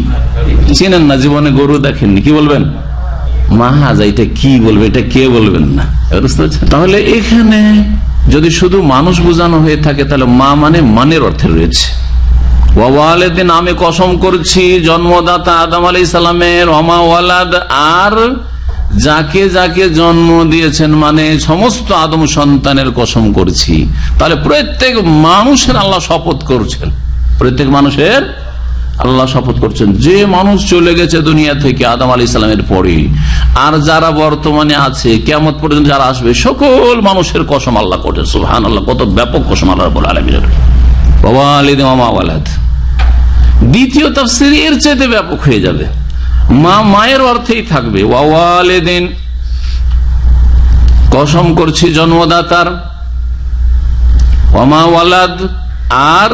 চেনেন না, জীবনে গরু দেখেননি, কি বলবেন? মা হাজা, এটা কি বলবে, এটা কে বলবেন না। তাহলে এখানে যদি শুধু মানুষ বোঝানো হয়ে থাকে, তাহলে মা মানে মানের অর্থে রয়েছে। ওয়ালিদিন, আমি কসম করছি জন্মদাতা আদম আলাইহিস সালামের, ওমা ওয়ালাদ, আর যাকে যাকে জন্ম দিয়েছেন, মানে সমস্ত আদম সন্তানের কসম করছি। তাহলে প্রত্যেক মানুষের আল্লাহ শপথ করছেন, প্রত্যেক মানুষের আল্লাহ শপথ করছেন। যে মানুষ চলে গেছে দুনিয়া থেকে আদম আলাইহিস সালামের পরে, আর যারা বর্তমানে আছে, কিয়ামত পর্যন্ত যারা আসবে, সকল মানুষের কসম আল্লাহ করছেন। সুবহানাল্লাহ, কত ব্যাপক কসম আল্লাহ রাব্বুল আলামিনের। ওয়ালিদিন ওয়া মা ওয়ালাদ। দ্বিতীয় তাফসীর এর চেয়ে ব্যাপক হয়ে যাবে, মা মায়ের অর্থেই থাকবে। ওয়ালিদিন, কসম করছি জন্মদাতার, ওয়া মা ওয়ালাদ, আর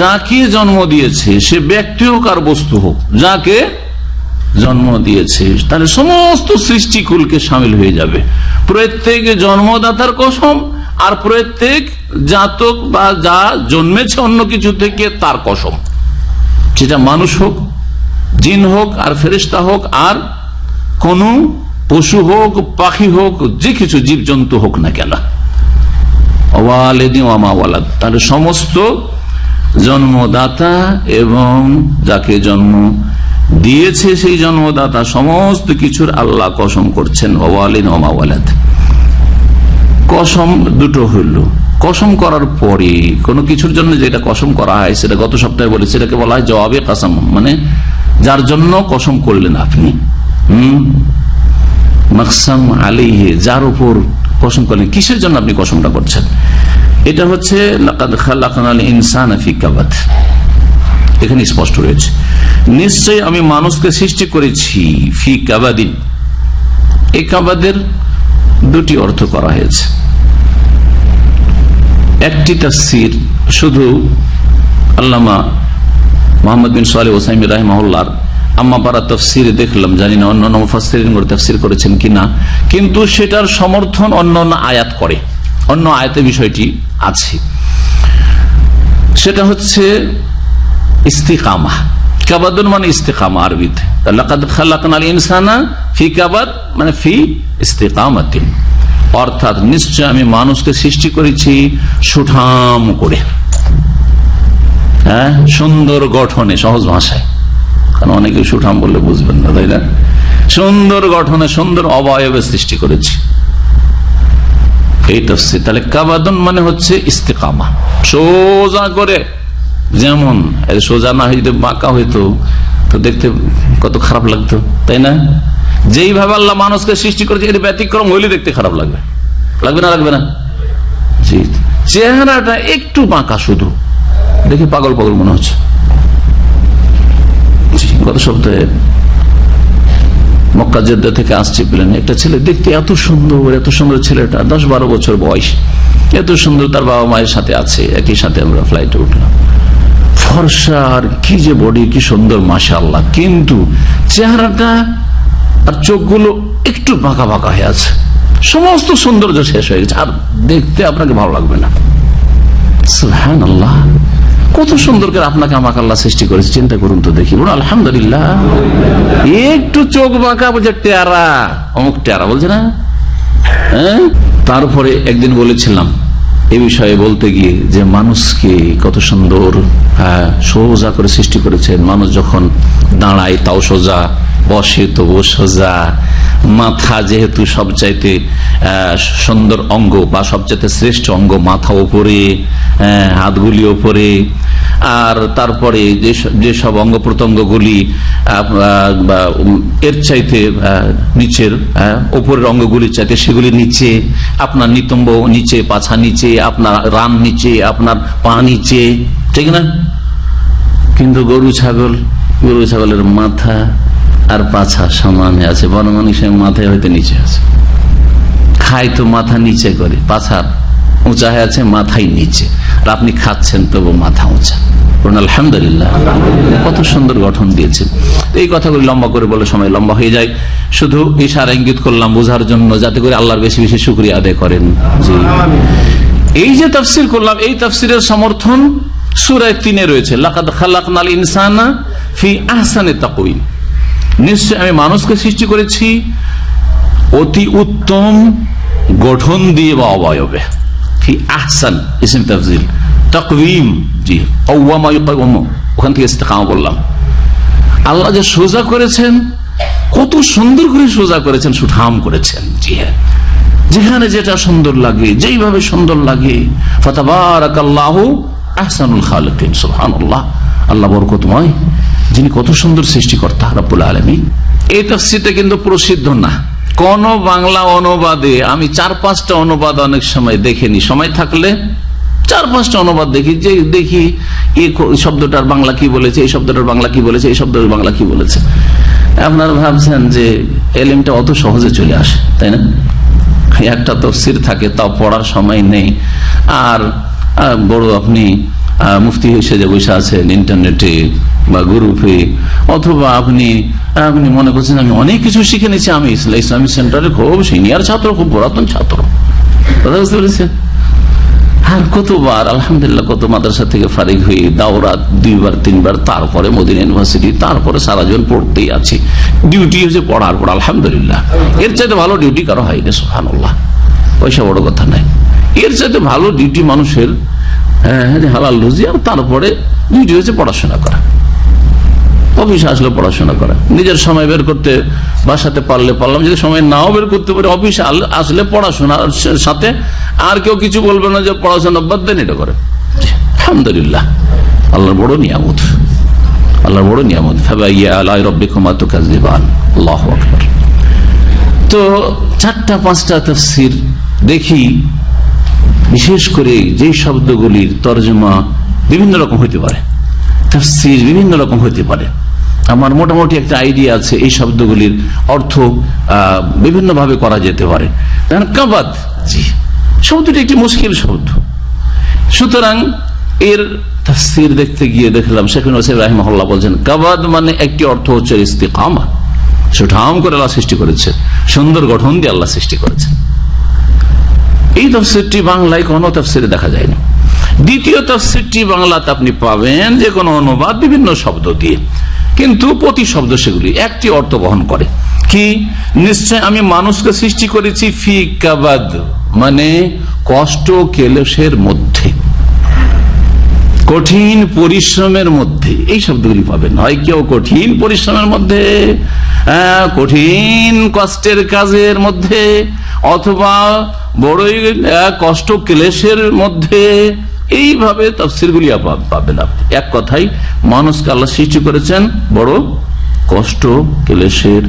যাকে জন্ম দিয়েছে, সে ব্যক্তি হোক আর বস্তু হোক, যাকে জন্ম দিয়েছে, তাহলে সমস্ত সৃষ্টিকুলকে শামিল হয়ে যাবে। প্রত্যেক জন্মদাতার কসম, আর প্রত্যেক জাতক বা যা জন্মেছে অন্য কিছু থেকে তার কসম, সেটা মানুষ হোক, জিন হোক, আর ফেরেশতা হোক, আর কোন পশু হোক, পাখি হোক, যে কিছু জীবজন্তু হোক না কেন। ওয়ালিদিন ওয়া মা ওয়ালাদ, তাহলে সমস্ত জন্মদাতা এবং যাকে জন্ম দিয়েছে সেই জন্মদাতা, সমস্ত কিছুর আল্লাহ কসম করছেন। ওয়ালিদিন ওয়া মা ওয়ালাদ। কসম দুটো হইল। কসম করার পরে কোনো কিছুর জন্য যেটা কসম করা হয়, সেটা গত সপ্তাহে বলেছি, সেটাকে বলা হয় জওয়াবে কাসাম, মানে যার জন্য কসম করলেন আপনি, মাকসাম আলাইহি, যার উপর কসম করলেন, কিসের জন্য আপনি কসমটা করছেন। এটা হচ্ছে লাকাদ খালাকনাল ইনসানা ফি কাবাদ, এখানে স্পষ্ট রয়েছে, নিশ্চয়ই আমি মানুষকে সৃষ্টি করেছি ফি কাবাদিন। এই কাবাদের দুটি অর্থ করা হয়েছে। একটি তাফসীর শুধু আল্লামা মুহাম্মদ বিন সালেহ ওসাইমি রাহিমাহুল্লাহর আম্মা পারা তাফসীরে দেখলাম, জানি না অন্যান্য মুফাসসিরিন তাফসীর করেছেন কিনা, কিন্তু সেটার সমর্থন অন্য আয়াত করে, অন্য আয়াতে বিষয়টি আছে। সেটা হচ্ছে ইস্তিকামা, কাবাদুন মানে ইস্তেকামা আরবিতে, লাকাদ খালাকনাল ইনসানা ফি কাবাদ মানে ফি ইস্তেকামাতিন, অর্থাৎ নিশ্চয় আমি মানুষকে সৃষ্টি করেছি সুঠাম করে, হ্যাঁ, সুন্দর গঠনে, সহজ ভাষায়, কারণ অনেকে সুঠাম বললে বুঝবেন না, তাই না? সুন্দর গঠনে, সুন্দর অবয়বে সৃষ্টি করেছি, এই তাফসীর। তাহলে কাবাদুন মানে হচ্ছে ইস্তেকামা, সোজা করে। যেমন সোজা না হইতে বাঁকা হইতো তো দেখতে কত খারাপ লাগতো, তাই না? যেইভাবে আল্লাহ মানুষকে সৃষ্টি করেছে এর ব্যতিক্রম হইলে দেখতে খারাপ লাগবে, লাগবে না? লাগবে না? জি, চেহারাটা একটু বাঁকা, শুধু দেখে পাগল পাগল মনে হচ্ছে। গত সপ্তাহে মক্কা জেদ্দা থেকে আসছে প্লেনে, একটা ছেলে দেখতে এত সুন্দর ছেলেটা, 10-12 বছর বয়স, এত সুন্দর, তার বাবা মায়ের সাথে আছে, একই সাথে আমরা ফ্লাইটে উঠলাম, ফর্সা, আর কি যে বডি, কি সুন্দর, মাশাআল্লাহ, কিন্তু চেহারাটা আর চোখগুলো একটু বাঁকা বাঁকা হয়ে আছে, সমস্ত সৌন্দর্য শেষ হয়ে গেছে, আর দেখতে আপনাকে ভালো লাগবে না। সুবহানাল্লাহ, কত সুন্দর করে আপনাকে আমাকে আল্লাহ সৃষ্টি করেছে, চিন্তা করুন তো দেখি, বলুন আলহামদুলিল্লাহ। একটু চোখ বাঁকা বলছে টেরা, অমুক টেরা বলছে না, হ্যাঁ? তারপরে একদিন বলেছিলাম এই বিষয়ে বলতে গিয়ে যে মানুষকে কত সুন্দর সোজা করে সৃষ্টি করেছেন, মানুষ যখন দাঁড়ায় তাও সোজা, বসে তবু সোজা, মাথা যেহেতু সবচাইতে সুন্দর অঙ্গ বা সবচাইতে শ্রেষ্ঠ অঙ্গ, মাথা ওপরে, হাতগুলি ওপরে, আর তারপরে যেসব অঙ্গ প্রত্যঙ্গগুলি এর চাইতে নিচের, ওপরের অঙ্গগুলির চাইতে সেগুলি নিচে, আপনার নিতম্ব নিচে, পাছা নিচে, আপনার রান নিচে, আপনার পা নিচে, ঠিক না? কিন্তু গরু ছাগলের মাথা আর পাছা সমানে আছে, বড় মানুষের মাথায় হয়তো নিচে আছে, খায় তো মাথা নিচে করে, পাছা উঁচা হয়ে আছে, মাথায় নিচে, আর আপনি খাচ্ছেন তবু মাথা উঁচা। আলহামদুলিল্লাহ, কত সুন্দর গঠন দিয়েছেন। এই কথাগুলি লম্বা করে বলে সময় লম্বা হয়ে যায়, শুধু ইশারা ইঙ্গিত করলাম বোঝার জন্য, যাতে করে আল্লাহর বেশি বেশি শুকরিয়া আদায় করেন। জি, এই যে তাফসীর করলাম, এই তাফসীরের সমর্থন সূরা 3 রয়েছে, লাকাদ খালাকনাল ইনসানা ফি আহসানি তাকওয়িম, নিশ্চয় আমি মানুষকে সৃষ্টি করেছি অতি উত্তম গঠন দিয়ে বা অবয়বে। ফি আহসান ইসম তাফজিল, তাকওয়িম, জি, কাওয়ামা ইয়াকাওয়াম, ওখান থেকে ইস্তিকামা বললাম। আল্লাহ যে সোজা করেছেন, কত সুন্দর করে সোজা করেছেন, সুঠাম করেছেন। জি হ্যাঁ, যেখানে যেটা সুন্দর লাগে, যেইভাবে সুন্দর লাগে, ফাতাবারাকাল্লাহু আহসানুল খালিকিন, সুবহানাল্লাহ, আল্লাহ বরকতময়, যিনি কত সুন্দর সৃষ্টিকর্তা রব্বুল আলামিন। এই তাফসীরটা কিন্তু প্রসিদ্ধ না, কোন বাংলা অনুবাদে আমি 4-5টা অনুবাদ অনেক সময় দেখেনি, সময় থাকলে 4-5টা অনুবাদ দেখি, যে দেখি এই শব্দটার বাংলা কি বলেছে, এই শব্দটার বাংলা কি বলেছে, এই শব্দটার বাংলা কি বলেছে। আপনারা ভাবছেন যে এলিমটা অত সহজে চলে আসে, তাই না? একটা তাফসীর থাকে, তাও পড়ার সময় নেই, আর বড় আপনি মুফতি হিসেবে বসে আছেন ইন্টারনেটে বা গ্রুপে, অথবা আপনি মনে করছেন আমি অনেক কিছু শিখে নিয়েছি, আমি ইসলামিক সেন্টারে খুব সিনিয়র ছাত্র, খুব পুরাতন ছাত্র, কথা বুঝতে পেরেছেন? আর কতবার আলহামদুলিল্লাহ, কত মাদ্রাসা থেকে ফারিগ হয়ে দাওরা 2বার 3বার, তারপরে মদিনা ইউনিভার্সিটি, তারপরে সারা জীবন পড়তেই আছি, ডিউটি হচ্ছে পড়ার পর। আলহামদুলিল্লাহ, এর চাইতে ভালো ডিউটি কারো হয়নি, সুবহানাল্লাহ, পয়সা বড় কথা নাই, এর চাইতে ভালো ডিউটি মানুষের হালাল রুজি, আর তারপরে ডিউটি হচ্ছে পড়াশোনা করা, অফিসে আসলে পড়াশোনা করা, নিজের সময় বের করতে বাসাতে পারলে পারলাম, যদি সময় নাও বের করতে পারি অফিসে আসলে পড়াশোনার সাথে, আর কেউ কিছু বলবে না যে পড়াশোনা বাদ দেন, এটা করে। আলহামদুলিল্লাহ, আল্লাহর বড় নিয়ামত, আল্লাহর বড় নিয়ামত। ফাবিআইয়ি আলাই রাব্বিকুমা তুকাযযিবান, আল্লাহু আকবার। তো 4টা-5টা তাফসীর দেখি, বিশেষ করে যে শব্দগুলির তরজমা বিভিন্ন রকম হইতে পারে, তাফসীর বিভিন্ন রকম হইতে পারে, আমার মোটামুটি একটা আইডিয়া আছে এই শব্দগুলির অর্থ বিভিন্ন ভাবে করা যেতে পারে। কাবাদ, জি, শব্দটি একটি মুশকিল শব্দ, সুতরাং এর তাফসীর দেখতে গিয়ে দেখলাম শেখ হুসাইন রাহিমাহুল্লাহ বলছেন, কাবাদ মানে একটি অর্থ হচ্ছে ইস্তিকামা, সুঠাম করে আল্লাহ সৃষ্টি করেছে, সুন্দর গঠন দিয়ে আল্লাহ সৃষ্টি করেছে। এই তাফসীরটি বাংলায় কোন তাফসীরে দেখা যায় না। দ্বিতীয় তাফসীরটি বাংলাতে আপনি পাবেন যে কোনো অনুবাদ বিভিন্ন শব্দ দিয়ে, কিন্তু প্রতিশব্দ সেগুলি একটি অর্থ বহন করে। কি? নিশ্চয় আমি মানুষকে সৃষ্টি করেছি ফি কাবাদ, মানে কষ্ট কেলেশের মধ্যে, কঠিন পরিশ্রমের মধ্যে। এই শব্দগুলি পাবেন। হয় কেউ কঠিন পরিশ্রমের মধ্যে, কঠিন কষ্টের কাজের মধ্যে, অথবা বড়ই কষ্ট ক্লেশের মধ্যে। এইভাবে তাফসীরগুলি পাবেন আপনি। এক কথাই মানুষকে আল্লাহ সৃষ্টি করেছেন বড় কষ্ট ক্লেশের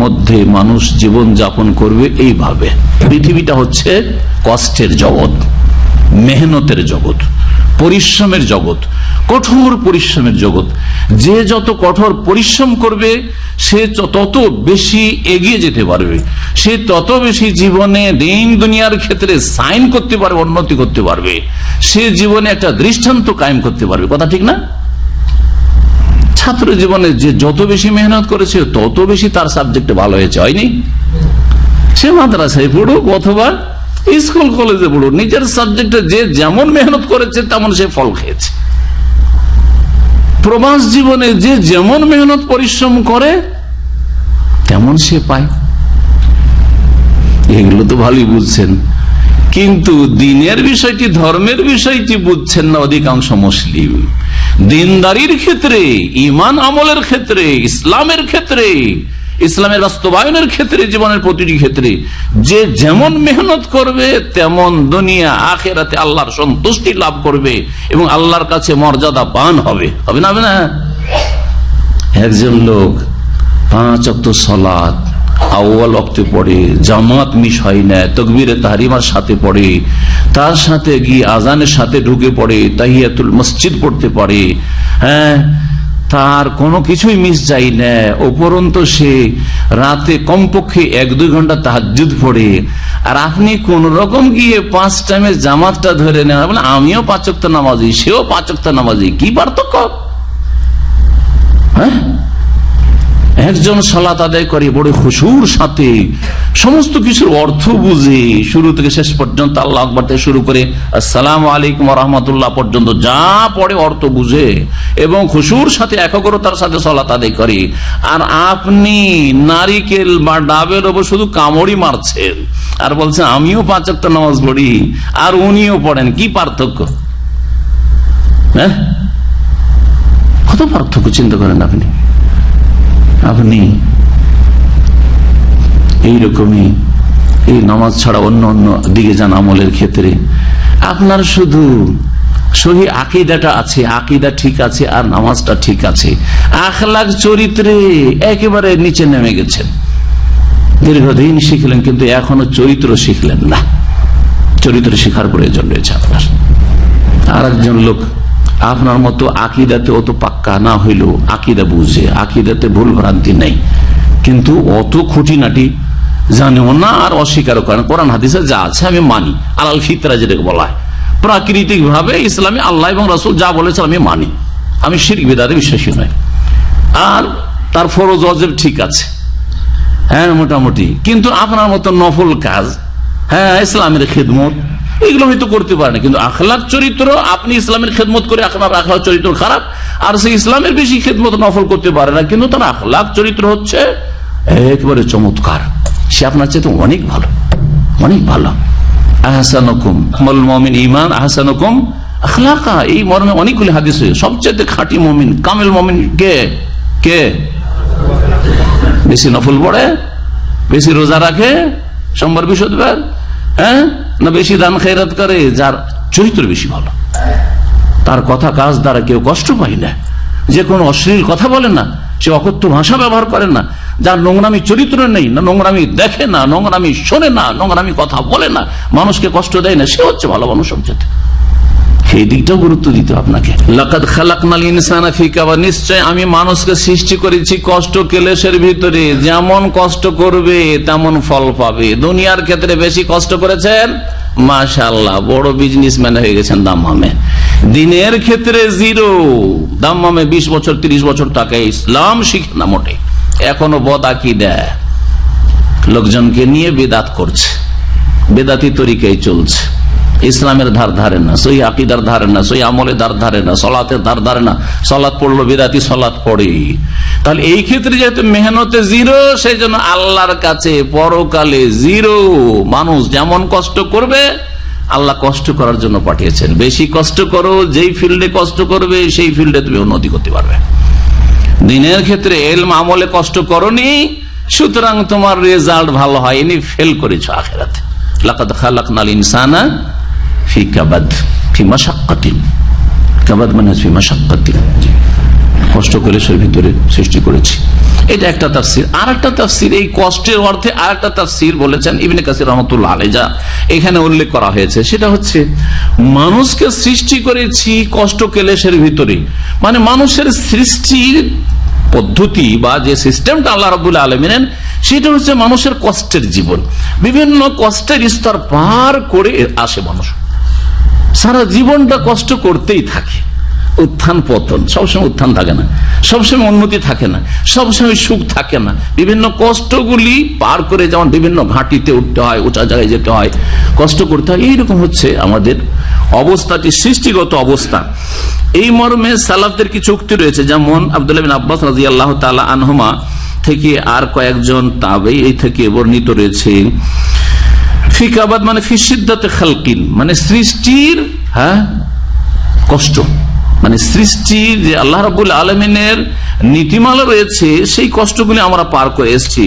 মধ্যে, মানুষ জীবন যাপন করবে এইভাবে। পৃথিবীটা হচ্ছে কষ্টের জগৎ, মেহনতের জগৎ, পরিশ্রমের জগৎ, কঠোর পরিশ্রমের জগৎ। যে যত কঠোর পরিশ্রম করবে সে তত বেশি এগিয়ে যেতে পারবে, সে তত বেশি জীবনে দিন দুনিয়ার ক্ষেত্রে সাইন করতে পারবে, উন্নতি করতে পারবে, সে জীবনে একটা দৃষ্টান্ত কায়েম করতে পারবে। কথা ঠিক না? ছাত্র জীবনে যে যত বেশি মেহনত করেছে তত বেশি তার সাবজেক্টে ভালো হয়েছে, হয়নি? সে মাদ্রাসায় পড়ুক অথবা স্কুল কলেজে পড়ুক, নিজের সাবজেক্টে যে যেমন মেহনত করেছে তেমন সে ফল খেয়েছে। প্রবাস জীবনে যে যেমন মেহনত পরিশ্রম করে তেমন সে পায়। এগুলো তো ভালোই বুঝছেন, কিন্তু দিনের বিষয়টি, ধর্মের বিষয়টি বুঝছেন না অধিকাংশ মুসলিম। দিনদারির ক্ষেত্রে, ঈমান আমলের ক্ষেত্রে, ইসলামের ক্ষেত্রে, ইসলামের বাস্তবায়নের ক্ষেত্রে, জীবনের প্রতিটি ক্ষেত্রে যে যেমন মেহনত করবে তেমন দুনিয়া আখিরাতে আল্লাহর সন্তুষ্টি লাভ করবে এবং আল্লাহর কাছে মর্যাদা পান হবে। হবে না? হবে না? একজন লোক 5 ওয়াক্ত সালাত আউয়াল ওয়াক্তে পড়ে, জামাত মিস হয় না, তাকবীরে তাহরিমার সাথে পড়ে, তার সাথে গিয়ে আজানের সাথে ঢুকে পড়ে, তাহিয়াতুল মসজিদ পড়তে পারে, হ্যাঁ, তার কোনো কিছুই মিস যায় না। উপরন্তু সে রাতে কমপক্ষে 1-2 ঘন্টা তাহাজ্জুদ পড়ে, আর আপনি কোন রকম গিয়ে 5 টাইমে জামাতটা ধরে নেন, বলে আমিও 5 ওয়াক্ত নামাজি, সেও 5 ওয়াক্ত নামাজি। কি পার্থক্য? হ্যাঁ, একজন সালাত আদায় করে বড় খুশুর সাথে, সমস্ত কিছুর অর্থ বুঝে, শুরু থেকে শেষ পর্যন্ত আল্লাহু আকবার থেকে শুরু করে আসসালামু আলাইকুম ওয়া রাহমাতুল্লাহ পর্যন্ত যা পড়ে অর্থ বুঝে এবং খুশুর সাথে একাগ্রতার সাথে সালাত আদায় করে। আর আপনি নারিকেল বা ডাবের ওপর শুধু কামড়ি মারছেন আর বলছেন আমিও 5 ওয়াক্ত নামাজ পড়ি আর উনিও পড়েন। কি পার্থক্য? হ্যাঁ, কত পার্থক্য চিন্তা করেন আপনি। আপনি এইরকমই এই নামাজ ছাড়া অন্য অন্য দিকে যান আমলের ক্ষেত্রে, আপনার শুধু সহি আকীদাটা আছে, আকীদা ঠিক আছে আর নামাজটা ঠিক আছে, আখলাক চরিত্রে একেবারে নিচে নেমে গেছেন। দীর্ঘদিন শিখলেন কিন্তু এখনো চরিত্র শিখলেন না। চরিত্র শিখার প্রয়োজন রয়েছে আপনার। আর একজন লোক আপনার মতো আকীদাতে অত পাক্কা না হইলেও আকীদা বুঝে, আকীদাতে ভুল ভ্রান্তি নেই, কিন্তু অত খুঁটিনাটি জানেও না আর অস্বীকারও করেন। কোরআন হাদিসে যা আছে আমি মানি, আলাল ফিতরা যেটাকে বলা হয়, প্রাকৃতিক ভাবে ইসলামে আল্লাহ এবং রাসূল যা বলেছে আমি মানি, আমি শিরক বিদআতে বিশ্বাসী নই। আর তার ফরজ ওয়াজিব ঠিক আছে, হ্যাঁ মোটামুটি, কিন্তু আপনার মতো নফল কাজ, হ্যাঁ ইসলামের খেদমত, এগুলো হয়তো করতে পারে না। কিন্তু আখলাক চরিত্র, আপনি ইসলামের খেদমত করে আপনার আখলাক চরিত্র খারাপ, আর সে ইসলামের বেশি খেদমত নফল করতে পারে না, কিন্তু তার আখলাক চরিত্র হচ্ছে একেবারে চমৎকার, সে আপনার চেয়ে তো অনেক ভালো, অনেক ভালো। আহসানুকুম আল মুমিন ঈমান আহসানুকুম আখলাকা, এই মর্মে অনেকগুলি হাদিস আছে। সবচেয়ে খাঁটি মুমিন, কামিল মুমিন কে? কে বেশি নফল পড়ে, বেশি রোজা রাখে সোমবার বৃহস্পতিবার, হ্যাঁ, না বেশি দান খেরাত করে? যার চরিত্র বেশি ভালো, তার কথা কাজ দ্বারা কেউ কষ্ট পায় না, যে কোনো অশ্লীল কথা বলে না, সে অকথ্য ভাষা ব্যবহার করে না, যার নোংরামি চরিত্র নেই, না নোংরামি দেখে না, নোংরামি শোনে না, নোংরামি কথা বলে না, মানুষকে কষ্ট দেয় না, সে হচ্ছে ভালো মানুষ সবচেয়ে। সেই দিকটাও গুরুত্ব দিতে আপনাকে। লাকাদ খালাকনাল ইনসানা ফি কাবাদ, নিশ্চয় আমি মানুষকে সৃষ্টি করেছি কষ্ট ক্লেশের ভিতরে, যেমন কষ্ট করবে তেমন ফল পাবে। দুনিয়ার ক্ষেত্রে বেশি কষ্ট করেছেন, মাশাআল্লাহ বড় বিজনেসম্যান হয়ে গেছেন দাম্মামে। দিনের ক্ষেত্রে জিরো, দাম্মামে 20 বছর 30 বছর তাকে ইসলাম শিখে না মোটে, এখনো বদ আকীদা, লোকজনকে নিয়ে বিদআত করছে, বেদাতি তরিকায় চলছে, ইসলামের ধার ধারে না, সই আকিদার ধারে না, সই আমলের ধার ধারে না, সলাতের ধার ধারে না, সলাৎ পড়লো বেদাতি সলাৎ পড়ে। তাহলে এই ক্ষেত্রে যেহেতু মেহনতে জিরো, সেই জন্য আল্লাহর কাছে পরকালে জিরো। মানুষ যেমন কষ্ট করবে আল্লাহ কষ্ট করার জন্য পাঠিয়েছেন। বেশি কষ্ট করো, যেই ফিল্ডে কষ্ট করবে সেই ফিল্ডে তুমি উন্নতি করতে পারবে। দিনের ক্ষেত্রে ইলম আমলে কষ্ট করনি, সুতরাং তোমার রেজাল্ট ভালো হয়নি, ফেল করেছো আখিরাতে। লাকাদ খালাকনাল ইনসানা ফি কাবাদ ফি মাশাক্কাতিন, কাবাদ মানে ফি মাশাক্কাতিন, কষ্ট করে সের ভিতরে সৃষ্টি করেছি। এটা একটা তাফসীর। আর একটা তাফসীর, এই কষ্টের অর্থে আর একটা তাফসীর বলেছেন ইবনে কাসির রাহমাতুল্লাহ আলাইহি, যা এখানে উল্লেখ করা হয়েছে, সেটা হচ্ছে মানুষকে সৃষ্টি করেছি কষ্ট ক্লেশের ভিতরে। মানে মানুষের সৃষ্টির পদ্ধতি বা যে সিস্টেমটা আল্লাহ রাব্বুল আলামিন, সেটা হচ্ছে মানুষের কষ্টের জীবন। বিভিন্ন কষ্টের স্তর পার করে আসে মানুষ, সারা জীবনটা কষ্ট করতেই থাকে। উত্থান পতন, সবসময় উত্থান থাকে না, সবসময় উন্নতি থাকে না, সবসময় সুখ থাকে না। বিভিন্ন কষ্টগুলি পার করে, যেমন বিভিন্ন ঘাটিতে উঠতে হয়, উঁচা জায়গায় যেতে হয়, কষ্ট করতে হয়। এইরকম হচ্ছে আমাদের অবস্থাটি, সৃষ্টিগত অবস্থা। এই মর্মে সালাফদের কিছু উক্তি রয়েছে, যেমন আব্দুল্লাহ বিন আব্বাস রাদিয়াল্লাহু তাআলা আনহুমা থেকে আর কয়েকজন তাবেঈ এই থেকে বর্ণিত রয়েছে, ফি কাবাদ মানে ফি শিদ্দাতে খালকিন, মানে সৃষ্টির কষ্ট, মানে সৃষ্টির যে আল্লাহ রাব্বুল আলামিনের নীতিমালা রয়েছে, সেই কষ্টগুলি আমরা পার করে এসেছি।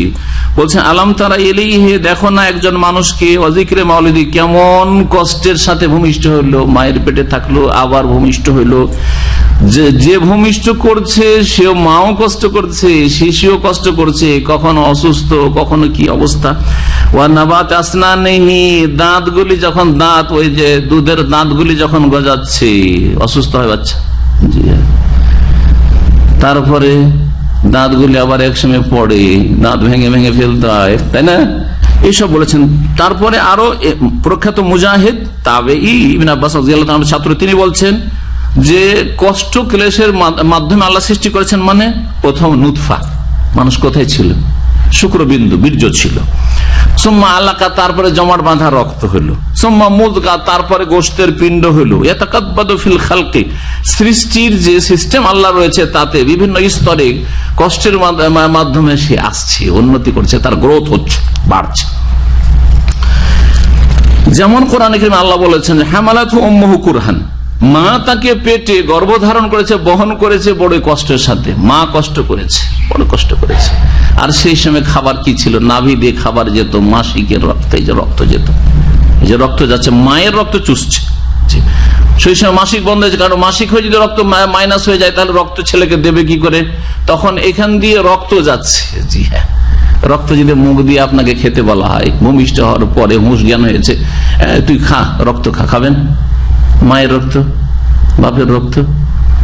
বলছেন আলাম তারা ইলাইহি, দেখো না একজন মানুষকে ওয়াজিকরে মাউলিদি কেমন কষ্টের সাথে ভূমিষ্ঠ হইলো, মায়ের পেটে থাকলো আবার ভূমিষ্ঠ হইলো। যে ভূমিষ্ঠ করছে সেও, মাও কষ্ট করছে, শিশুও কষ্ট করছে, কখনো অসুস্থ, কখনো কি অবস্থা। ওয়া নাবাত আসনানিহি, দাঁতগুলি যখন, দাঁত ওই যে দুধের দাঁতগুলি যখন গজাচ্ছে, অসুস্থ হয় বাচ্চা, জি, তারপরে দাঁতগুলি আবার একসময় পড়ে, দাঁত ভেঙে ভেঙে ফেলতে হয়, তাই না? এইসব বলেছেন। তারপরে আরো প্রখ্যাত মুজাহিদ তাবেঈ ইবনে আব্বাস রাদিয়াল্লাহু তাআলার ছাত্র, তিনি বলছেন যে কষ্ট ক্লেশের মাধ্যমে আল্লাহ সৃষ্টি করেছেন। মানে প্রথম নুতফা, মানুষ কোথায় ছিল? শুক্রবিন্দু, বীর্য ছিল। সুম্মা আলাকা, তারপরে জমাট বাঁধা রক্ত হলো। সুম্মা মুদগা, তারপরে গোশতের পিণ্ড হলো। ইয়াতাকাব্বাদু ফিল খালকি, সৃষ্টির যে সিস্টেম আল্লাহ রয়েছে তাতে বিভিন্ন স্তরে কষ্টের মাধ্যমে সে আসছে, উন্নতি করছে, তার গ্রোথ হচ্ছে, বাড়ছে। যেমন কোরআনে কারীমে আল্লাহ বলেছেন হামালাতহু উম্মুহু কুরহান, মা তাকে পেটে গর্ভধারণ করেছে, বহন করেছে বড় কষ্টের সাথে। মা কষ্ট করেছে, বড় কষ্ট করেছে। আর সেই সময় খাবার কি ছিল? নাভি দিয়ে খাবার যেত, মাসিকের রক্ত, এই যে রক্ত যেত, এই যে রক্ত যাচ্ছে, মায়ের রক্ত চুষছে। সেই সময় মাসিক বন্ধ হয়েছে, কারণ মাসিক হয়ে যদি রক্ত মাইনাস হয়ে যায়, তাহলে রক্ত ছেলেকে দেবে কি করে? তখন এখান দিয়ে রক্ত যাচ্ছে। জি হ্যাঁ, রক্ত যদি মুখ দিয়ে আপনাকে খেতে বলা হয়, ভূমিষ্ঠ হওয়ার পরে হুঁশ জ্ঞান হয়েছে, তুই খা, রক্ত খা, খাবেন? মায়ের রক্ত, বাপের রক্ত,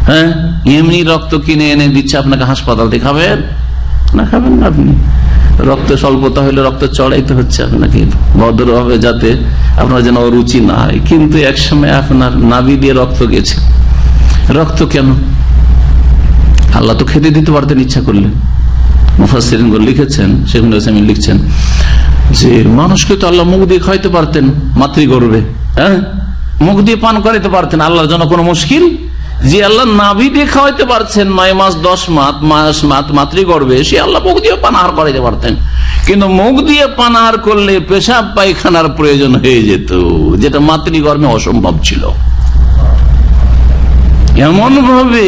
হ্যাঁ, এমনি রক্ত কিনে এনে দিচ্ছে আপনাকে হাসপাতাল থেকে, খাবেন না? খাবেন না আপনি? রক্ত স্বল্পতা হলে রক্ত চড়াইতে হচ্ছে আপনাকে ভদ্রভাবে, যাতে আপনার যেন অরুচি না হয়। কিন্তু একসময় আপনার নাভি দিয়ে রক্ত গেছে। রক্ত কেন? আল্লাহ তো খেতে দিতে পারতেন ইচ্ছা করলেন। মুফাসসিরিনগণ লিখেছেন, শেখ উসাইমিন লিখছেন যে মানুষকে তো আল্লাহ মুখ দিয়ে খাইতে পারতেন, মাতৃগর্ভে, হ্যাঁ, মুখ দিয়ে পান করাইতে পারতেন, আল্লাহর জন্য কোনো মুশকিল? যে আল্লাহ নাভি দিয়ে খাওয়াইতে পারছেন 9 মাস 10 মাস মাতৃগর্ভে, সে আল্লাহ মুখ দিয়ে পানাহার করাইতে পারতেন। কিন্তু মুখ দিয়ে পানাহার করলে পেশাব পায়খানার প্রয়োজন হয়ে যেত, যেটা মাতৃগর্ভে অসম্ভব ছিল। এমন ভাবে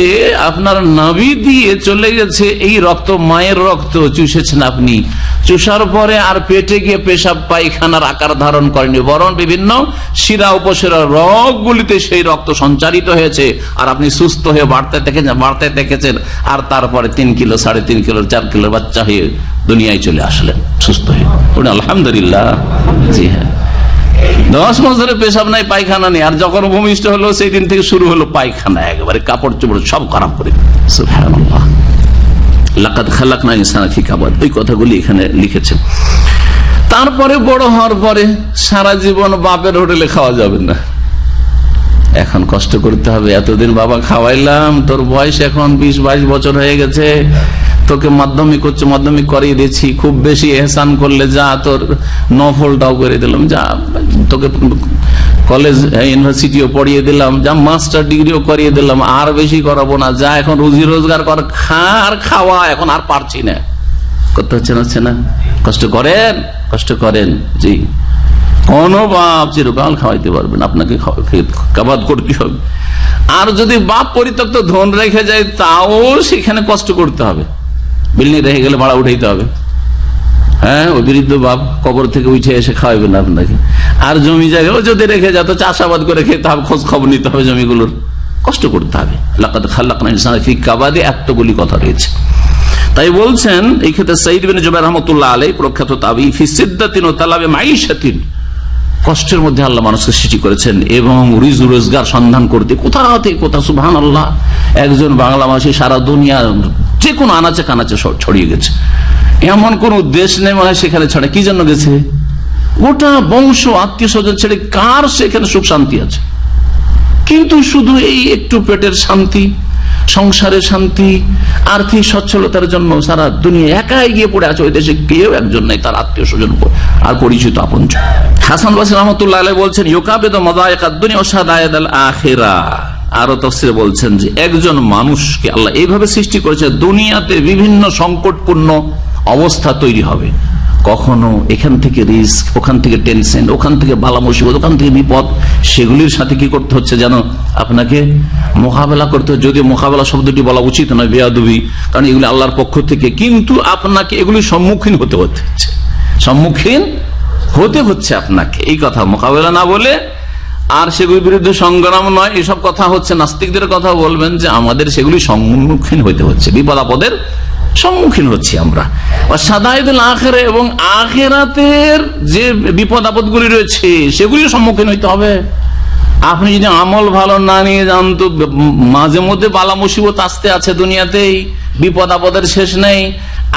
আপনার নাভি দিয়ে চলে গেছে এই রক্ত, মায়ের রক্ত চুষেছেন আপনি। চুষার পরে আর পেটে গিয়ে পেশাব পায়খানার আকার ধারণ করেনি, বরং বিভিন্ন শিরা উপশিরা রগগুলিতে সেই রক্ত সঞ্চারিত হয়েছে, আর আপনি সুস্থ হয়ে বাড়তে দেখেছেন। আর তারপরে 3 কিলো, 3.5 কিলো, 4 কিলোর বাচ্চা হয়ে দুনিয়ায় চলে আসলেন সুস্থ হয়ে। আলহামদুলিল্লাহ। জি হ্যাঁ, 10 মাস ধরে পেশাব নাই, পায়খানা নেই, আর যখন ভূমিষ্ঠ হলো সেই দিন থেকে শুরু হলো পায়খানা, একেবারে কাপড় চোপড় সব খারাপ করে। সুবহানাল্লাহ। লাকাদ খালাকনা ইনসানা ফি কাবাদ, এই কথাগুলি এখানে লিখেছেন। তারপরে বড় হওয়ার পরে সারা জীবন বাপের হোটেলে খাওয়া যাবে না, এখন কষ্ট করতে হবে। এতদিন বাবা খাওয়াইলাম, তোর বয়স এখন 20-22 বছর হয়ে গেছে, তোকে মাধ্যমিক উচ্চ মাধ্যমিক করিয়ে দিয়েছি, খুব বেশি এহসান করলে যা তোর নফলটাও করে দিলাম, যা তোকে কলেজ ইউনিভার্সিটিও পড়িয়ে দিলাম, যা মাস্টার ডিগ্রিও করিয়ে দিলাম, আর বেশি করাবো না, যা এখন রুজি রোজগার কর, আর খাওয়া, এখন আর পারছি না, করতে হচ্ছে না। কষ্ট করেন জি। কোন বাপ চিরকাল খাওয়াইতে পারবেন, আপনাকে কাবাদ করতে হবে। আর যদি বাপ পরিত্যক্ত ধন রেখে যায়, তাও সেখানে কষ্ট করতে হবে। বিল্ডিং রেখে গেলে ভাড়া উঠাইতে হবে। হ্যাঁ, ওই বৃদ্ধ বাপ কবর থেকে উঠে এসে খাওয়াবে না আপনাকে। আর জমি জায়গাও যদি রেখে যায়, তো চাষাবাদ করে খেতে হবে, খোঁজ খবর নিতে হবে জমিগুলোর, কষ্ট করতে হবে। লাকাদ খালাকনা ইনসানা ফি কাবাদে, এতগুলি কথা রয়েছে। তাই বলছেন এই ক্ষেত্রে সাইদ বিন জুবাইর রাহমাতুল্লাহ আলাইহি, প্রখ্যাত তাবী, ফি সিদ্দাতিন ওয়া তালাবে মাইশাতিন, কষ্টের মধ্যে আল্লাহ মানুষকে সৃষ্টি করেছেন এবং রুজি রোজগার সন্ধান করতে কোথা থেকে কোথা, সুবহানাল্লাহ, একজন বাংলা ভাষী সারা দুনিয়া যে কোনো আনাচে কানাচে ছড়িয়ে গেছে। এমন কোন দেশ নেই মনে হয় সেখানে ছড়ে। কি জন্য গেছে? গোটা বংশ আত্মীয় স্বজন ছেড়ে কার সেখানে সুখ শান্তি আছে? কিন্তু শুধু এই একটু পেটের শান্তি, সংসারের শান্তি, আর্থিক সচ্ছলতার জন্য সারা দুনিয়া একাই গিয়ে পড়ে আছে। ওই দেশে কেউ একজন নেই তার আত্মীয় স্বজন আর পরিচিত আপনজন। হাসান বসরি রাহমাতুল্লাহ আলাইহি বলছেন, ইউকাবিদু মাযায়িকাদ দুনিয়া ওয়া শাদায়েদাল আখিরাহ। আরো তাফসীরে বলছেন যে একজন মানুষকে আল্লাহ এইভাবে সৃষ্টি করেছে, দুনিয়াতে বিভিন্ন সংকটপূর্ণ অবস্থা তৈরি হবে, কখনো এখান থেকে রিস্ক, ওখান থেকে টেনশন, ওখান থেকে বালা মুসিবত, ওখান থেকে বিপদ, সেগুলির সাথে কি করতে হচ্ছে যেন আপনাকে মোকাবেলা করতে হচ্ছে। যদিও মোকাবেলা শব্দটি বলা উচিত নয়, বেয়াদবি, কারণ এগুলি আল্লাহর পক্ষ থেকে, কিন্তু আপনাকে এগুলির সম্মুখীন হতে হচ্ছে, সম্মুখীন হতে হচ্ছে আপনাকে। এই কথা মোকাবেলা না বলে আর সেগুলির বিরুদ্ধে সংগ্রাম নয়, এসব কথা হচ্ছে নাস্তিকদের কথা বলবেন যে আমাদের সেগুলি সম্মুখীন হতে হচ্ছে, বিপদ আপদের সম্মুখীন হচ্ছি আমরা। সাদায়েদুল আখিরা, এবং আখিরাতের যে বিপদ আপদ গুলি রয়েছে সেগুলির সম্মুখীন হইতে হবে। আপনি যদি আমল ভালো না নিয়ে যান, তো মাঝে মধ্যে বালা মুসিবত আসতে আছে দুনিয়াতেই, বিপদ আপদের শেষ নেই।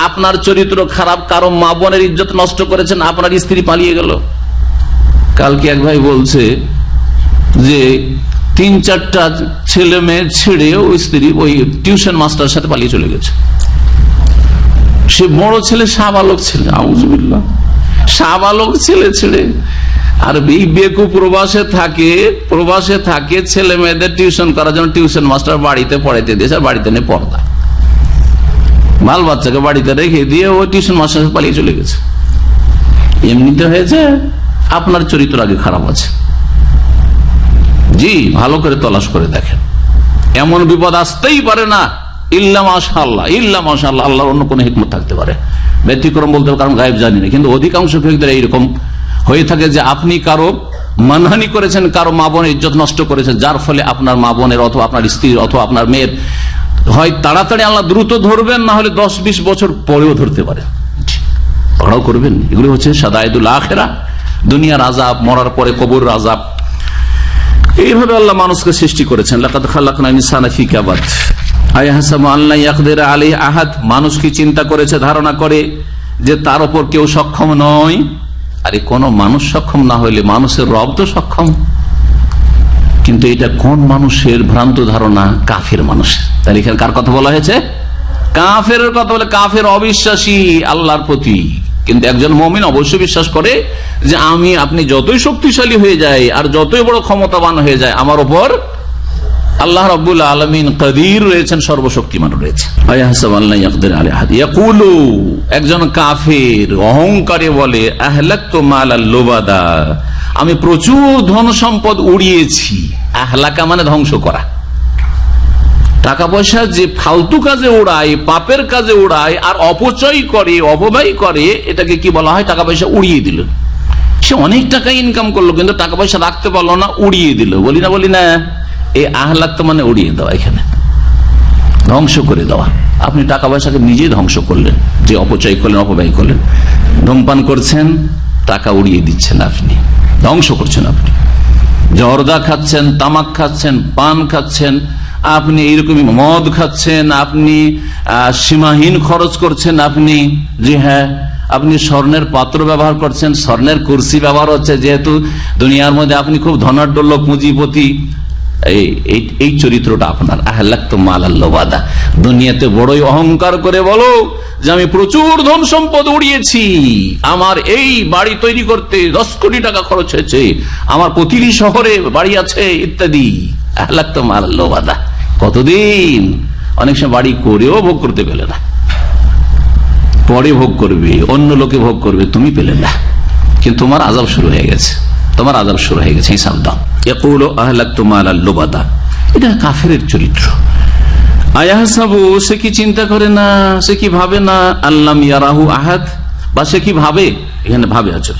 আপনার চরিত্র খারাপ, কারো মা বোনের ইজ্জত নষ্ট করেছেন, আপনার স্ত্রী পালিয়ে গেল। কালকে এক ভাই বলছে যে 3-4টা ছেলে মেয়ে ছেড়ে ওই স্ত্রী ওই টিউশন মাস্টারের সাথে পালিয়ে চলে গেছে। সে বড় ছেলে শাহবালক ছেলে, আউযুবিল্লাহ, শাহবালক ছেলে ছেড়ে, আর এই বেকু প্রবাসে থাকে ছেলে মেয়েদের টিউশন করার জন্য টিউশন মাস্টার বাড়িতে পড়াইতে দিয়েছে, আর বাড়িতে নেই পর্দা, বাল বাচ্চাকে বাড়িতে রেখে দিয়ে ওই টিউশন মাস্টার পালিয়ে চলে গেছে। এমনিতে হয়েছে আপনার চরিত্র আগে খারাপ আছে। জি, ভালো করে তলাশ করে দেখেন, এমন বিপদ আসতেই পারে না ইল্লা মাশাআল্লাহ, আল্লাহর অন্য কোন হিকমত থাকতে পারে, ব্যতিক্রম বলতে, কারণ গায়েব জানি না। কিন্তু অধিকাংশ ক্ষেত্রে এইরকম হয়ে থাকে যে আপনি কারো মানহানি করেছেন, কারো মা বোনের ইজ্জত নষ্ট করেছেন, যার ফলে আপনার মা বোনের অথবা আপনার স্ত্রীর অথবা আপনার মেয়ের হয় তাড়াতাড়ি আল্লাহ দ্রুত ধরবেন, না হলে 10-20 বছর পরেও ধরতে পারে, পড়াও করবেন। এগুলি হচ্ছে সাদায়েদুল আখিরা, দুনিয়ার আযাব, মরার পরে কবর আযাব। এইভাবে আল্লাহ মানুষকে সৃষ্টি করেছেন। লাকাদ খালাকনা ইনসানা ফি কাবাদ। আয়াহসাবু আল্লা ইয়াকদির আলাইহি আহাদ, মানুষ কি চিন্তা করেছে, ধারণা করে যে তার উপর কেউ সক্ষম নয়? আরে কোন মানুষ সক্ষম না হইলে মানুষের রব তো সক্ষম। কিন্তু এটা কোন মানুষের ভ্রান্ত ধারণা? কাফের মানুষের। তাহলে এখানে কার কথা বলা হয়েছে? কাফের কথা বলে। কাফের অবিশ্বাসী আল্লাহর প্রতি। কিন্তু একজন মুমিন অবশ্যই বিশ্বাস করে যে আপনি যতই শক্তিশালী হয়ে যায় আর যতই বড় ক্ষমতাবান হয়ে যায়, আমার উপর আল্লাহ রাব্বুল আলামিন কাদির রয়েছেন, সর্বশক্তিমান রয়েছে। একজন কাফের অহংকারে বলে, আহলাকতু মালাল লুবাদা, আমি প্রচুর ধন সম্পদ উড়িয়েছি। আহলাকা মানে ধ্বংস করা। টাকা পয়সা যে ফালতু কাজে উড়ায়, পাপের কাজে উড়ায় আর অপচয় করে, অপব্যয় করে, এটাকে কি বলা হয়? টাকা পয়সা উড়িয়ে দিল। সে অনেক টাকা ইনকাম করলো কিন্তু টাকা পয়সা রাখতে পারলো না, উড়িয়ে দিল। বলি না এই আহলাক তো মানে উড়িয়ে দেওয়া, এখানে ধ্বংস করে দেওয়া। আপনি টাকা পয়সাকে নিজেই ধ্বংস করলেন, যে অপচয় করলেন, অপব্যয় করলেন। ধূমপান করছেন, টাকা উড়িয়ে দিচ্ছেন, আপনি ধ্বংস করছেন। আপনি জর্দা খাচ্ছেন, তামাক খাচ্ছেন, পান খাচ্ছেন, আপনি এইরকমই মদ খাচ্ছেন, আপনি সীমাহীন খরচ করছেন, আপনি জি হ্যাঁ, আপনি স্বর্ণের পাত্র ব্যবহার করছেন, স্বর্ণের কুরসি ব্যবহার হচ্ছে, যেহেতু দুনিয়ার মধ্যে আপনি খুব ধনাঢ্য লোক, পুঁজিপতি, এই চরিত্রটা আপনার। আহলাকতুম মালাল লুবাদা, দুনিয়াতে বড়ই অহংকার করে বলো যে আমি প্রচুর ধন সম্পদ উড়িয়েছি, আমার এই বাড়ি তৈরি করতে 10 কোটি টাকা খরচ হয়েছে, আমার প্রতিটি শহরে বাড়ি আছে ইত্যাদি। আহলাকতুম মালাল লুবাদা, কতদিন অনেক সময় বাড়ি করেও ভোগ করতে পেলে না, পরে ভোগ করবে, অন্য লোকে ভোগ করবে, তুমি পেলে না, কিন্তু তোমার আযাব শুরু হয়ে গেছে, তোমার আযাব শুরু হয়ে গেছে। হিসাব দাও। ইয়াকুলু আহলাকতুম মালাল লুবাদা, এটা কাফেরের চরিত্র। আয়াহসাবু, সে কি চিন্তা করে না, সে কি ভাবে না, আল্লাম ইয়ারাহু আহাদ, বা সে কি ভাবে, এখানে ভাবে আছে,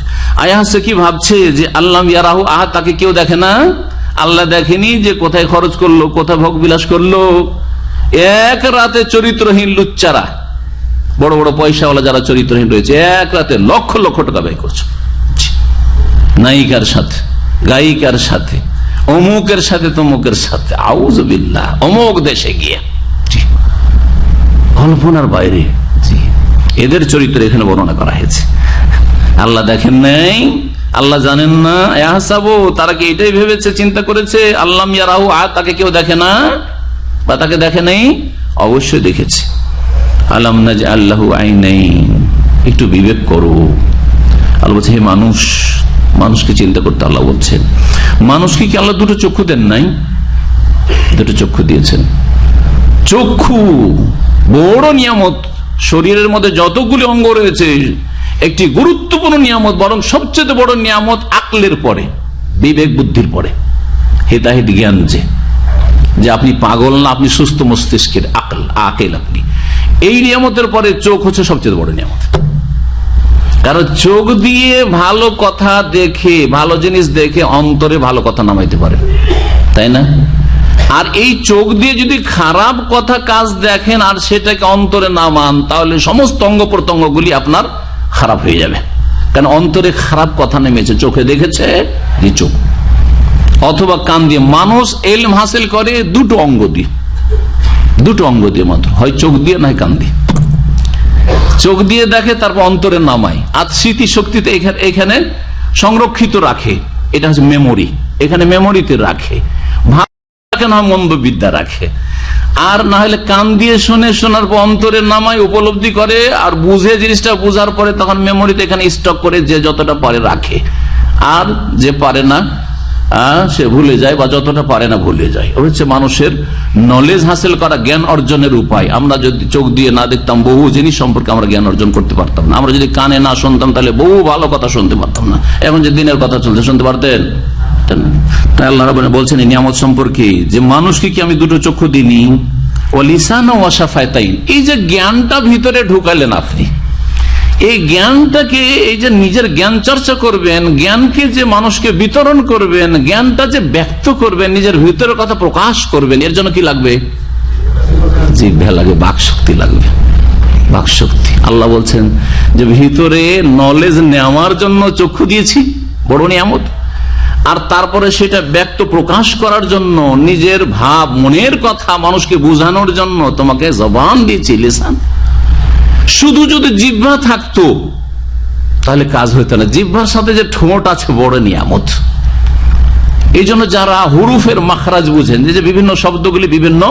আয়াহ সে কি ভাবছে যে আল্লাম ইয়ারাহু আহাদ, তাকে কেউ দেখে না, আল্লাহ দেখেনি যে কোথায় খরচ করলো, কোথায় ভোগ বিলাস করলো। এক রাতে চরিত্রহীন লুচ্চারা, বড় বড় পয়সাওয়ালা যারা চরিত্রহীন রয়েছে, এক রাতে লক্ষ লক্ষ টাকা ব্যয় করছে নায়িকার সাথে, গায়িকার সাথে, অমুকের সাথে, তমুকের সাথে, আউযু বিল্লাহ, অমুক দেশে গিয়ে, কল্পনার বাইরে। এদের চরিত্র এখানে বর্ণনা করা হয়েছে। আল্লাহ দেখেন নাই, আল্লাহ জানেন না। ইয়াহসাবু, তারা কি এটাই ভেবেছে, চিন্তা করেছে, আল্লাম ইয়ারাহু আহাদ, তাকে কেউ দেখে না বা তাকে দেখে নাই? অবশ্যই দেখেছে। আলাম নাজআল লাহু আইনাইন, একটু বিবেক করো। আল্লাহ বলছে, হে মানুষ, মানুষকে চিন্তা করতে আল্লাহ বলছেন। মানুষকে কি আল্লাহ দুটো চক্ষু দেন নাই? দুটো চক্ষু দিয়েছেন। চক্ষু বড় নিয়ামত, শরীরের মধ্যে যতগুলি অঙ্গ রয়েছে একটি গুরুত্বপূর্ণ নিয়ামত, বরং সবচেয়ে বড় নিয়ামত আকলের পরে, বিবেক বুদ্ধির পরে, হেদায়েত জ্ঞান, যে আপনি পাগল না, আপনি সুস্থ মস্তিষ্কের আকেল আপনি। এই নিয়ামতের পরে চোখ হচ্ছে সবচেয়ে বড় নিয়ামত। কারণ চোখ দিয়ে ভালো কথা দেখে, ভালো জিনিস দেখে অন্তরে ভালো কথা নামাইতে পারে, তাই না? আর এই চোখ দিয়ে যদি খারাপ কথা কাজ দেখেন আর সেটাকে অন্তরে নামান, তাহলে সমস্ত অঙ্গ প্রত্যঙ্গগুলি আপনার খারাপ হয়ে যাবে। কারণ অন্তরে খারাপ কথা নেমেছে, চোখে দেখেছে, এই চোখ অথবা কান দিয়ে। মানুষ ইলম হাসিল করে দুটো অঙ্গ দিয়ে, দুটো অঙ্গ দিয়ে মাত্র, হয় চোখ দিয়ে নয় কান দিয়ে। চোখ দিয়ে দেখে, তারপর অন্তরে নামায়, আর স্মৃতি শক্তিতে এখানে সংরক্ষিত রাখে, এটা হচ্ছে মেমোরি, এখানে মেমোরিতে রাখে, ভালো না মন্দ বিদ্যা রাখে। আর না হলে কান দিয়ে শুনে, শোনার পর অন্তরে নামায়, উপলব্ধি করে, আর বুঝে, জিনিসটা বুঝার পরে তখন মেমোরিতে এখানে স্টক করে, যে যতটা পারে রাখে, আর যে পারে না সে ভুলে যায়, বা যতটা পারে না ভুলে যায়। হচ্ছে মানুষের নলেজ হাসিল করা, জ্ঞান অর্জনের উপায়। আমরা যদি চোখ দিয়ে না দেখতাম, বহু জিনিস সম্পর্কে আমরা জ্ঞান অর্জন করতে পারতাম না। আমরা যদি কানে না শুনতাম, তাহলে বহু ভালো কথা শুনতে পারতাম না। এখন যে দিনের কথা চলতে শুনতে পারতেন। তাই আল্লাহ রাব্বুল আলামিন বলছেন এই নিয়ামত সম্পর্কে, যে মানুষকে কি আমি দুটো চক্ষু দিইনি, ওয়া লিসান ওয়া শাফাতাইন, এই যে জ্ঞানটা ভিতরে ঢুকালেন আপনি, এই জ্ঞানটাকে, এই যে নিজের জ্ঞান চর্চা করবেন, জ্ঞানকে যে মানুষকে বিতরণ করবেন, জ্ঞানটা যে ব্যক্ত করবেন, নিজের ভিতরের কথা প্রকাশ করবেন, এর জন্য কি লাগবে? জিহ্বা লাগবে, বাক শক্তি লাগবে, বাক শক্তি। আল্লাহ বলছেন যে ভিতরে নলেজ নেওয়ার জন্য চক্ষু দিয়েছি, বড় নিয়ামত, আর তারপরে সেটা ব্যক্ত প্রকাশ করার জন্য, নিজের ভাব, মনের কথা মানুষকে বোঝানোর জন্য তোমাকে জবান দিয়েছি, লিসান। শুধু যদি জিহ্বা থাকতো তাহলে কাজ হইতো না। জিহ্বার সাথে যে ঠোঁট আছে, বড় নিয়ামত। এই জন্য যারা হুরুফের মাখরাজ বুঝেন, যে বিভিন্ন শব্দগুলি বিভিন্ন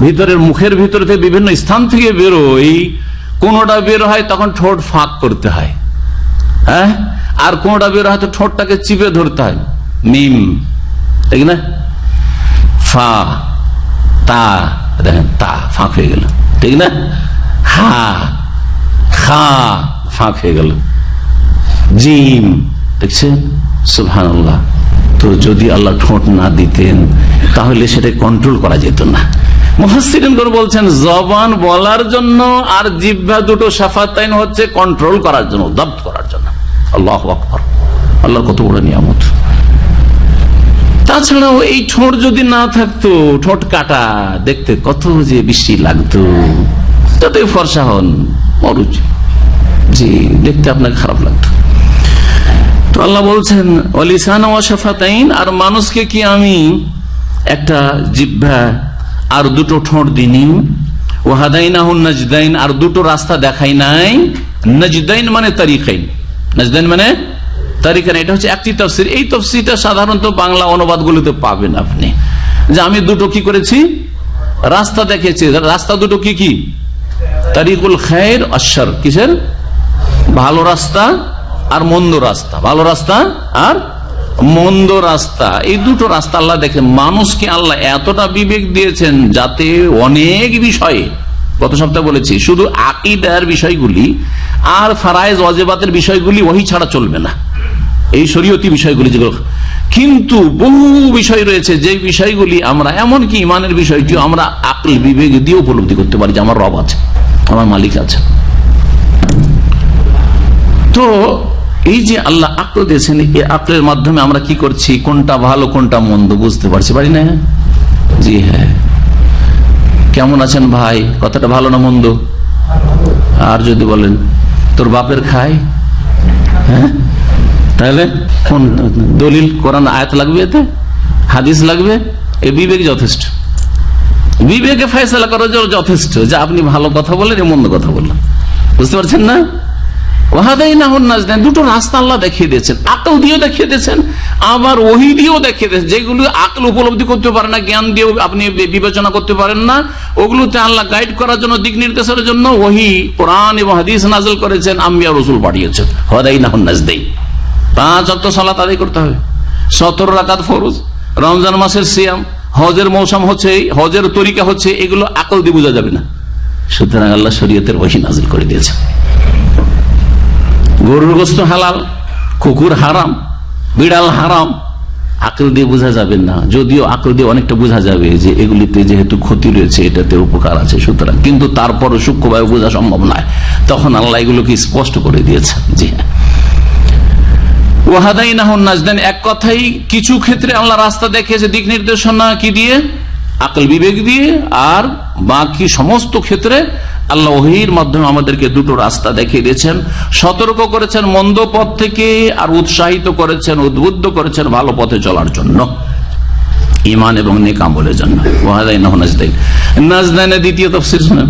ভিতরের, মুখের ভিতর থেকে বিভিন্ন স্থান থেকে বেরোয়, কোনটা বের হয় তখন ঠোঁট ফাঁক করতে হয়, আর কোনটা বের হয় তো ঠোঁটটাকে চিপে ধরতে হয়। মিম, ঠিক না? ফা, তা, দেখেন তা ফাঁক হয়ে গেল, ঠিক না? হা, খা ফাঁক হয়ে গেল। জিম, দেখছেন? সুবহানাল্লাহ। তো যদি আল্লাহ ঠোঁট না দিতেন তাহলে সেটা কন্ট্রোল করা যেত না। মুফাসসিরিন বলছেন জবান বলার জন্য আর জিহ্বা দুটো শাফাতাইন হচ্ছে কন্ট্রোল করার জন্য, জব্দ করার জন্য। আল্লাহু আকবার, আল্লাহর কত বড় নিয়ামত। তাছাড়াও এই ঠোঁট যদি না থাকতো, ঠোঁট কাটা, দেখতে কত যে বৃষ্টি লাগতো, যতই ফর্সা হন, অরুচি, জি, দেখতে আপনাকে খারাপ লাগতো। তো আল্লাহ বলছেন ওয়ালিসান ওয়া শাফাতাইন, আর মানুষকে কি আমি একটা জিহ্বা আর দুটো ঠোঁট দিইনি? ওয়া হাদাইনাহুন নাজদাইন, আর দুটো রাস্তা দেখাই নাই। নাজদাইন মানে তারিকাইন, নাজদাইন মানে তারিখানা, এটা হচ্ছে একটি তাফসীর। এই তাফসীরটা সাধারণত বাংলা অনুবাদগুলোতে পাবেন আপনি, যে আমি দুটো কি করেছি, রাস্তা দেখেছি। রাস্তা দুটো কি কি? তারিকুল খায়র আশার, কিসের? ভালো রাস্তা আর মন্দ রাস্তা। ভালো রাস্তা আর মন্দ রাস্তা, এই দুটো রাস্তা আল্লাহ দেখে। মানুষকে আল্লাহ এতটা বিবেক দিয়েছেন যাতে অনেক বিষয়ে, গত সপ্তাহে বলেছি, শুধু আকীদার বিষয়গুলি আর ফারায়েজ ওয়াজিবাতের বিষয়গুলি ওহী ছাড়া চলবে না, এই শরীয়তি বিষয়গুলি যেগুলো। কিন্তু বহু বিষয় রয়েছে যে বিষয়গুলি আমরা, এমনকি ইমানের বিষয়টিও আমরা আকল বিবেক দিয়ে উপলব্ধি করতে পারি যে আমার রব আছে, আমার মালিক আছে। তো এই যে আল্লাহ আকল দিয়েছেন, এই আকলের মাধ্যমে আমরা কি করছি, কোনটা ভালো কোনটা মন্দ বুঝতে পারছি, পারি না? জি হ্যাঁ। কেমন আছেন ভাই, কথাটা ভালো না মন্দ? আর যদি বলেন তোর বাপের খায়, হ্যাঁ, তাহলে কোন দলিল, কোরআন আয়াত লাগবে, এতে হাদিস লাগবে? এই বিবেক যথেষ্ট, বিবেকে ফয়সালা করা যথেষ্ট যে আপনি ভালো কথা বলেন, মন্দ কথা বললেন। বুঝতে পারছেন না? দুটো রাস্তা আল্লাহ দেখিয়ে দিয়েছেন, আকল দিয়েও দেখিয়ে দিয়েছেন, আবার ওহী দিয়েও দেখিয়ে দিয়েছেন। যেগুলো আকল উপলব্ধি করতে পারে না, জ্ঞান দিয়েও আপনি বিবেচনা করতে পারেন না, ওগুলোতে আল্লাহ গাইড করার জন্য, দিক নির্দেশের জন্য ওহী, কোরআন এবং হাদিস নাযিল করেছেন, আম্বিয়া রাসূল পাঠিয়েছেন। হাদাইনাহুন নাজদাইন, 5 ওয়াক্ত সালাত আদায় করতে হবে, 17 রাকাত ফরজ, রমজান মাসের সিয়াম, হজের মৌসুম হচ্ছে, হজের তরিকা হচ্ছে, এগুলো আকল দিয়ে বোঝা যাবে না। সুতরাং আল্লাহ শরীয়তের ওহী নাযিল করে দিয়েছেন। গরুর গোশত হালাল, কুকুর হারাম, বিড়াল হারাম, আকল দিয়ে বোঝা যাবে না। যদিও আকল দিয়ে অনেকটা বোঝা যাবে যে এগুলিতে যেহেতু ক্ষতি রয়েছে, এটাতে উপকার আছে, সুতরাং, কিন্তু তারপরও সূক্ষ্মভাবে বোঝা সম্ভব নয়, তখন আল্লাহ এগুলোকে স্পষ্ট করে দিয়েছেন। জি হ্যাঁ, ওয়াহাদাইনাহুন নাজদাইন, এক কথাই কিছু ক্ষেত্রে আল্লাহ রাস্তা দেখিয়েছে, দিক নির্দেশনা কি দিয়ে, আকল বিবেক দিয়ে, আর বাকি সমস্ত ক্ষেত্রে আল্লাহ ওহীর মাধ্যমে আমাদেরকে দুটো রাস্তা দেখিয়ে দিয়েছেন, সতর্ক করেছেন মন্দ পথ থেকে, আর উৎসাহিত করেছেন, উদ্বুদ্ধ করেছেন ভালো পথে চলার জন্য, ঈমান এবং নেক আমলের জন্য। ওয়াহাদাইনাহুন নাজদাইন, নাজদাইনের দ্বিতীয় তাফসীর শুনেন,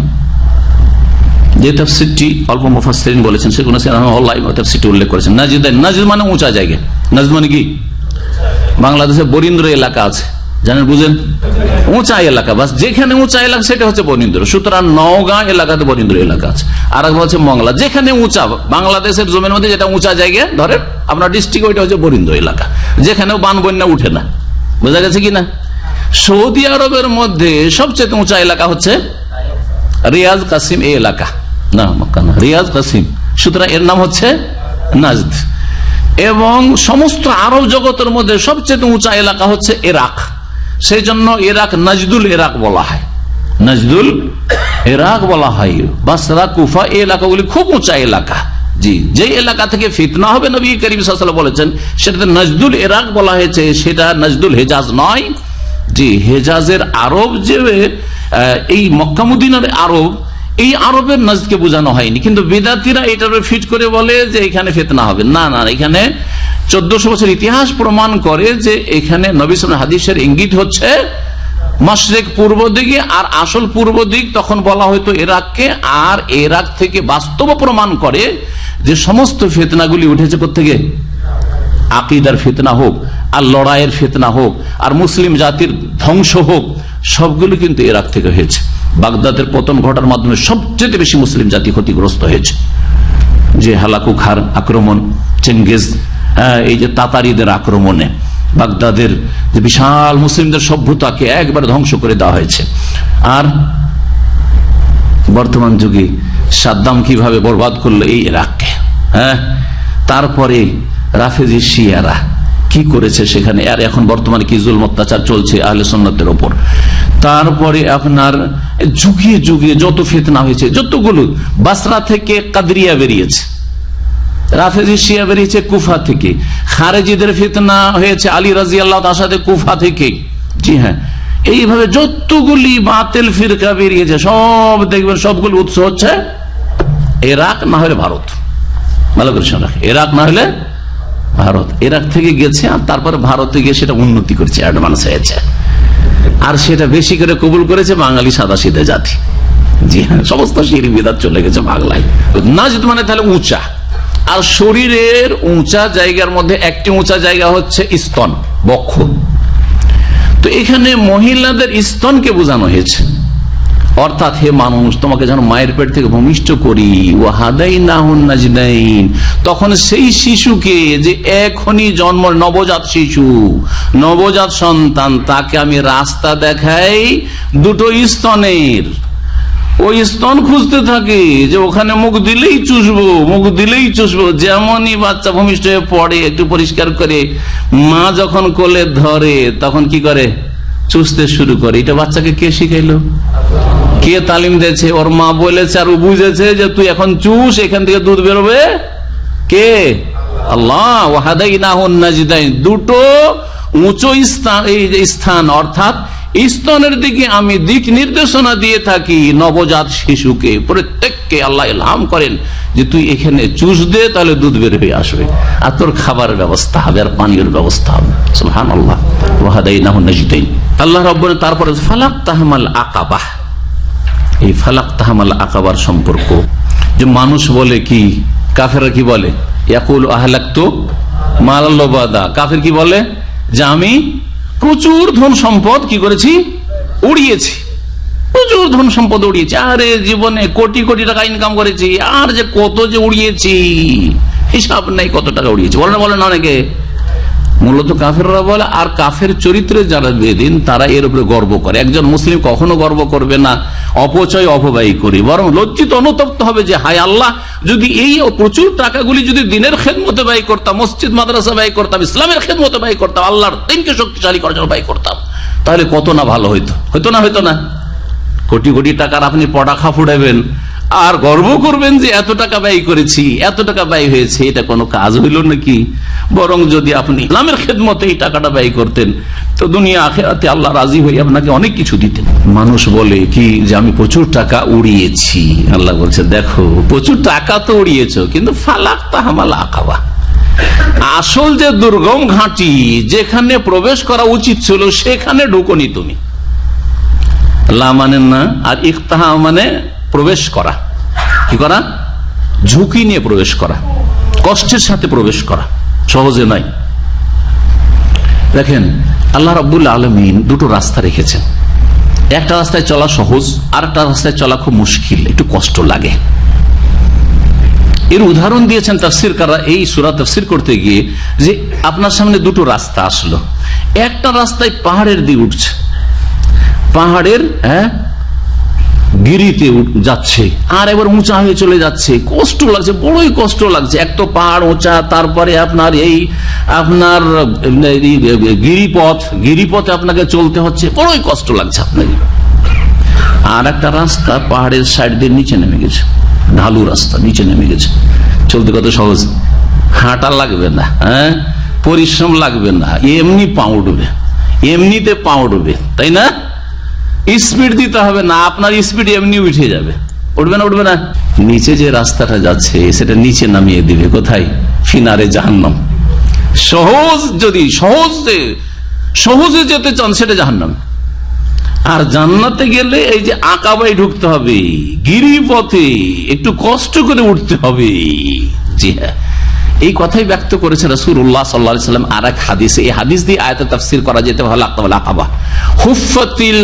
যে তাফসীরটি অল্প মুফাসসিরিন বলেছেন, সেগুলো রাহিমাহুল্লাহ তাফসীরটি উল্লেখ করেছেন। নাজদাইন, নাজদ মানে উঁচা জায়গা। নাজদ মানে কি? বাংলাদেশে বরিন্দ্র এলাকা আছে, জানেন, বুঝেন, উঁচা এলাকা, বাস যেখানে উঁচা এলাকা সেটা হচ্ছে বরিন্দ্র। সুতরাং নওগাঁ এলাকাতে বরিন্দ্র এলাকা আছে, আর এক হচ্ছে মংলা, যেখানে উঁচা, বাংলাদেশের জমির মধ্যে যেটা উঁচা জায়গা, ধরেন আপনার ডিস্ট্রিক্ট, ওইটা হচ্ছে বরিন্দ্র এলাকা, যেখানেও বান বন্যা উঠে না। বোঝা গেছে কিনা? সৌদি আরবের মধ্যে সবচেয়ে উঁচা এলাকা হচ্ছে রিয়াজ কাসিম, এই এলাকা, না মক্কা না, রিয়াজ কাসিম। সুতরাং এর নাম হচ্ছে নাজদ। এবং সমস্ত আরব জগতের মধ্যে সবচেয়ে উঁচা এলাকা হচ্ছে ইরাক, সেই জন্য ইরাক নাজদুল ইরাক বলা হয়, নাজদুল ইরাক বলা হয়। বাসরা, কুফা, এই এলাকাগুলি খুব উঁচা এলাকা। জি, যে এলাকা থেকে ফিতনা হবে, নবী করিম সাল্লাল্লাহু আলাইহি ওয়াসাল্লাম বলেছেন, সেটাতে নাজদুল ইরাক বলা হয়েছে, সেটা নাজদুল হেজাজ নয়। জি, হেজাজের আরব, যে এই মক্কা মদিনার আরব, এই আরবের নাজদকে বোঝানো হয়নি, কিন্তু বিদাতিরা এটার ফিট করে বলে যে এখানে ফিতনা হবে। না না, এখানে 1400 বছর ইতিহাস প্রমাণ করে যে এখানে নবী সাল্লাল্লাহু আলাইহি ওয়াসাল্লাম হাদিসের ইঙ্গিত হচ্ছে মাশরিক, পূর্ব দিকে, আর আসল পূর্ব দিক তখন বলা হয়তো ইরাককে। আর ইরাক থেকে বাস্তব প্রমাণ করে যে সমস্ত ফিতনাগুলি উঠেছে কোত্থেকে? আকীদার ফিতনা হোক, আর লড়াইয়ের ফিতনা হোক, আর মুসলিম জাতির ধ্বংস হোক, সবগুলো কিন্তু ইরাক থেকে হয়েছে। বাগদাদের পতন ঘটার মাধ্যমে সবচেয়ে বেশি মুসলিম জাতি ক্ষতিগ্রস্ত হয়েছে। যে হালাকু খার আক্রমণ, চেঙ্গিজ, এই যে তাতারিদের আক্রমণে বাগদাদের যে বিশাল মুসলিমদের সভ্যতাকে একবার ধ্বংস করে দেওয়া হয়েছে। আর বর্তমান যুগে সাদ্দাম কিভাবে বরবাদ করলো এই ইরাককে, হ্যাঁ, তারপরে রাফেজি শিয়ারা কি করেছে সেখানে, আর এখন বর্তমানে কি জুলম অত্যাচার চলছে আহলে সুন্নাতের ওপর। তারপরে আপনার যুগে যুগে যত ফিতনা হয়েছে, যতগুলো, বাসরা থেকে কাদরিয়া বেরিয়েছে, রাফেজি শিয়া বেরিয়েছে কুফা থেকে, খারেজিদের ফিতনা হয়েছে আলী রাদিয়াল্লাহু তাআলা সাথে কুফা থেকে। জি হ্যাঁ, এইভাবে যতগুলি বাতিল ফিরকা বেরিয়েছে, সব দেখবেন সবগুলো উৎস হচ্ছে ইরাক, না হলে ভারত। ভালো করে শোনা, ইরাক না হলে ভারত। ইরাক থেকে গেছে, আর তারপরে ভারতে গিয়ে সেটা উন্নতি করেছে, অ্যাডভান্স হয়েছে, আর সেটা বেশি করে কবুল করেছে বাঙালি সাদাসিধে জাতি। জি হ্যাঁ, সমস্ত শিরক বিদআত চলে গেছে বাংলায়। নাজদ মানে তাহলে উঁচা, আর শরীরের উঁচা জায়গার মধ্যে একটি উঁচা জায়গা হচ্ছে স্তন, বক্ষ। তো এখানে মহিলাদের স্তনকে বোঝানো হয়েছে, অর্থাৎ হে মানুষ, তোমাকে যেন মায়ের পেট থেকে ভূমিষ্ঠ করি, ও হাদাই না হুন নাজদাইন, তখন সেই শিশুকে যে এখনই জন্ম, নবজাত শিশু, নবজাত সন্তান, তাকে আমি রাস্তা দেখাই দুটো স্তনের। ওই স্তন খুঁজতে থাকে যে ওখানে মুখ দিলেই চুষবো, মুখ দিলেই চুষবো। যেমনই বাচ্চা ভূমিষ্ঠ হয়ে পড়ে, একটু পরিষ্কার করে মা যখন কোলে ধরে তখন কি করে, চুষতে শুরু করে। এটা বাচ্চাকে কে শিখাইলো, কে তালিম দিয়েছে? ওর মা বলেছে আর ও বুঝেছে যে তুই এখন চুষ, এখান থেকে দুধ বেরোবে। কে? আল্লাহ। ওয়াহাদাইনাহুন নাজদাইন, দুটো উঁচু স্থান অর্থাৎ স্তনের দিকে আমি দিক নির্দেশনা দিয়ে থাকি নবজাত শিশুকে, প্রত্যেককে আল্লাহ ইলহাম করেন যে তুই এখানে চুষ দে, তাহলে দুধ বের হয়ে আসবে, আর তোর খাবারের ব্যবস্থা হবে, আর পানীয়ের ব্যবস্থা হবে। সুবহানাল্লাহ। ওয়াহাদাইনাহুন নাজদাইন। আল্লাহ রাব্বুল তারপরে ফালাক তাহমাল আকাবাহ, এই ফালাক তাহমাল আকাবার সম্পর্ক যে মানুষ বলে কি, কাফেররা কি বলে, ইয়াকুল আহলাকতু মালাল লুবাদা। কাফের কি বলে যে আমি প্রচুর ধন সম্পদ কি করেছি, উড়িয়েছি, প্রচুর ধন সম্পদ উড়িয়েছি। আরে জীবনে কোটি কোটি টাকা ইনকাম করেছি, আর যে কত যে উড়িয়েছি হিসাব নেই, কত টাকা উড়িয়েছি। বলে না অনেকে, মূলত কাফেররা বলে। আর কাফের চরিত্রে যারা বেদিন তারা এর উপরে গর্ব করে। একজন মুসলিম কখনো গর্ব করবে না অপচয় অপব্যয় করি, বরং লজ্জিত অনুতপ্ত হবে যে হায় আল্লাহ, যদি এই প্রচুর টাকাগুলি যদি দিনের খেদমতে ব্যয় করতাম, মসজিদ মাদ্রাসা ব্যয় করতাম, ইসলামের খেদমতে ব্যয় করতাম, আল্লাহর দিনকে শক্তিশালী করার জন্য ব্যয় করতাম, তাহলে কত না ভালো হইতো। হইতো না? কোটি কোটি টাকার আপনি পটাখা ফুটাবেন আর গর্ব করবেন যে এত টাকা ব্যয় করেছি, এত টাকা ব্যয় হয়েছে, এটা কোনো কাজ হইল নাকি? বরং যদি আপনি ইসলামের খেদমতে এই টাকাটা ব্যয় করতেন, তো দুনিয়া আখিরাতে আল্লাহ রাজি হয়ে আপনাকে অনেক কিছু দিতেন। মানুষ বলে কি যে আমি প্রচুর টাকা উড়িয়েছি। আল্লাহ বলছে দেখো, প্রচুর টাকা তো উড়িয়েছো, কিন্তু ফালাক তাহমাল আকাবা, আসল যে দুর্গম ঘাঁটি যেখানে প্রবেশ করা উচিত ছিল সেখানে ঢুকনি তুমি। লা মানে না, আর ইকতাহা মানে প্রবেশ করা। কি করা? ঝুঁকি নিয়ে প্রবেশ করা, কষ্টের সাথে প্রবেশ করা, সহজে নয়। দেখেন আল্লাহ রাব্বুল আলামিন দুটো রাস্তা রেখেছেন, একটা রাস্তায় চলা সহজ, আর একটা রাস্তায় চলা খুব মুশকিল, একটু কষ্ট লাগে। এর উদাহরণ দিয়েছেন তাফসীরকাররা এই সূরা তাফসীর করতে গিয়ে, যে আপনার সামনে দুটো রাস্তা আসলো, একটা রাস্তায় পাহাড়ের দিকে উঠছে, পাহাড়ের গিরিতে যাচ্ছে, আর এবার উঁচা হয়ে চলে যাচ্ছে, কষ্ট লাগছে, বড়ই কষ্ট লাগছে। এক তো পাহাড় উঁচা, তারপরে আপনার গিরিপথে আপনাকে চলতে হচ্ছে, বড়ই কষ্ট লাগছে আপনাকে। আর একটা রাস্তা পাহাড়ের সাইড দিয়ে নিচে নেমে গেছে, ঢালু রাস্তা, নিচে নেমে গেছে, চলতে কত সহজ, হাঁটা লাগবে না, পরিশ্রম লাগবে না, এমনি পা উঠবে, এমনিতে পা উঠবে, তাই না? স্পিড দিতে হবে না, আপনার স্পিড এমনি উঠে যাবে। উঠবে না? নিচে যে রাস্তাটা যাচ্ছে সেটা নিচে নামিয়ে দিবে কোথায়? ফিনারে জাহান্নাম। যদি সহজে যেতে চান সেটা জাহান্নাম। আর জান্নাতে গেলে এই যে আকাবায় ঢুকতে হবে, গিরিপথে একটু কষ্ট করে উঠতে হবে। জি হ্যাঁ, এই কথাই ব্যক্ত করেছে রাসূলুল্লাহ সাল্লাল্লাহু আলাইহি ওয়াসাল্লাম আর এক হাদিসে। এই হাদিস দিয়ে আয়াতের তাফসীর করা যেতে ভালো আকাবা। হুফফাতিল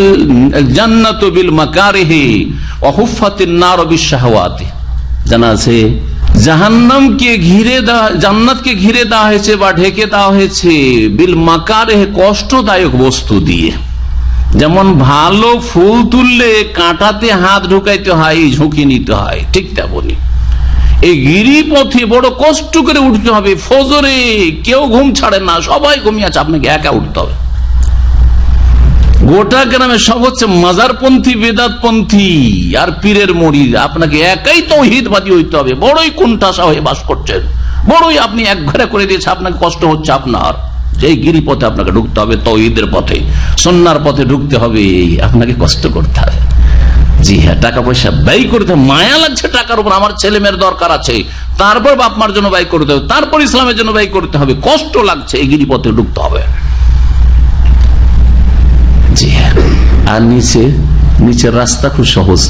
জান্নাতু বিল মাকারিহি ওয়া হুফফাতিন নারু বিশ শাহাওয়াতি। জানা আছে জাহান্নামকে ঘিরে দেওয়া, জান্নাতকে ঘিরে দেওয়া হয়েছে বা ঢেকে দেওয়া হয়েছে বিল মাকারিহি, কষ্টদায়ক বস্তু দিয়ে। যেমন ভালো ফুল তুললে কাঁটাতে হাত ঢুকাইতে হয়, ঝুঁকি নিতে হয়, ঠিক তেমনি এই গিরিপথে বড় কষ্ট করে উঠতে হবে। ফজরে কেউ ঘুম ছাড়ে না, সবাই ঘুমিয়ে আছে, আপনাকে একা উঠতে হবে। গোটা গ্রামে সব হচ্ছে মাজারপন্থী, বেদাতপন্থী আর পীরের মুরিদ, আপনাকে একাই তাওহীদবাদী হইতে হবে। বড়ই কুণ্ঠাসা হয়ে বাস করছেন, বড়ই আপনি একঘরে করে দিয়েছে, আপনাকে কষ্ট হচ্ছে আপনার। যে গিরিপথে আপনাকে ঢুকতে হবে, তাওহীদের পথে, সুন্নাহর পথে ঢুকতে হবে, আপনাকে কষ্ট করতে হবে। জি হ্যাঁ, টাকা পয়সা ব্যয় করতে, মায়া লাগছে টাকার উপর, আমার ছেলে মেয়ের দরকার আছে, তারপর বাপ মার জন্য ব্যয় করতে হবে, তারপর ইসলামের জন্য ব্যয় করতে হবে, কষ্ট লাগছে, এই গিরিপথে ঢুকতে হবে। জি হ্যাঁ, আর নিচের রাস্তা খুব সহজ,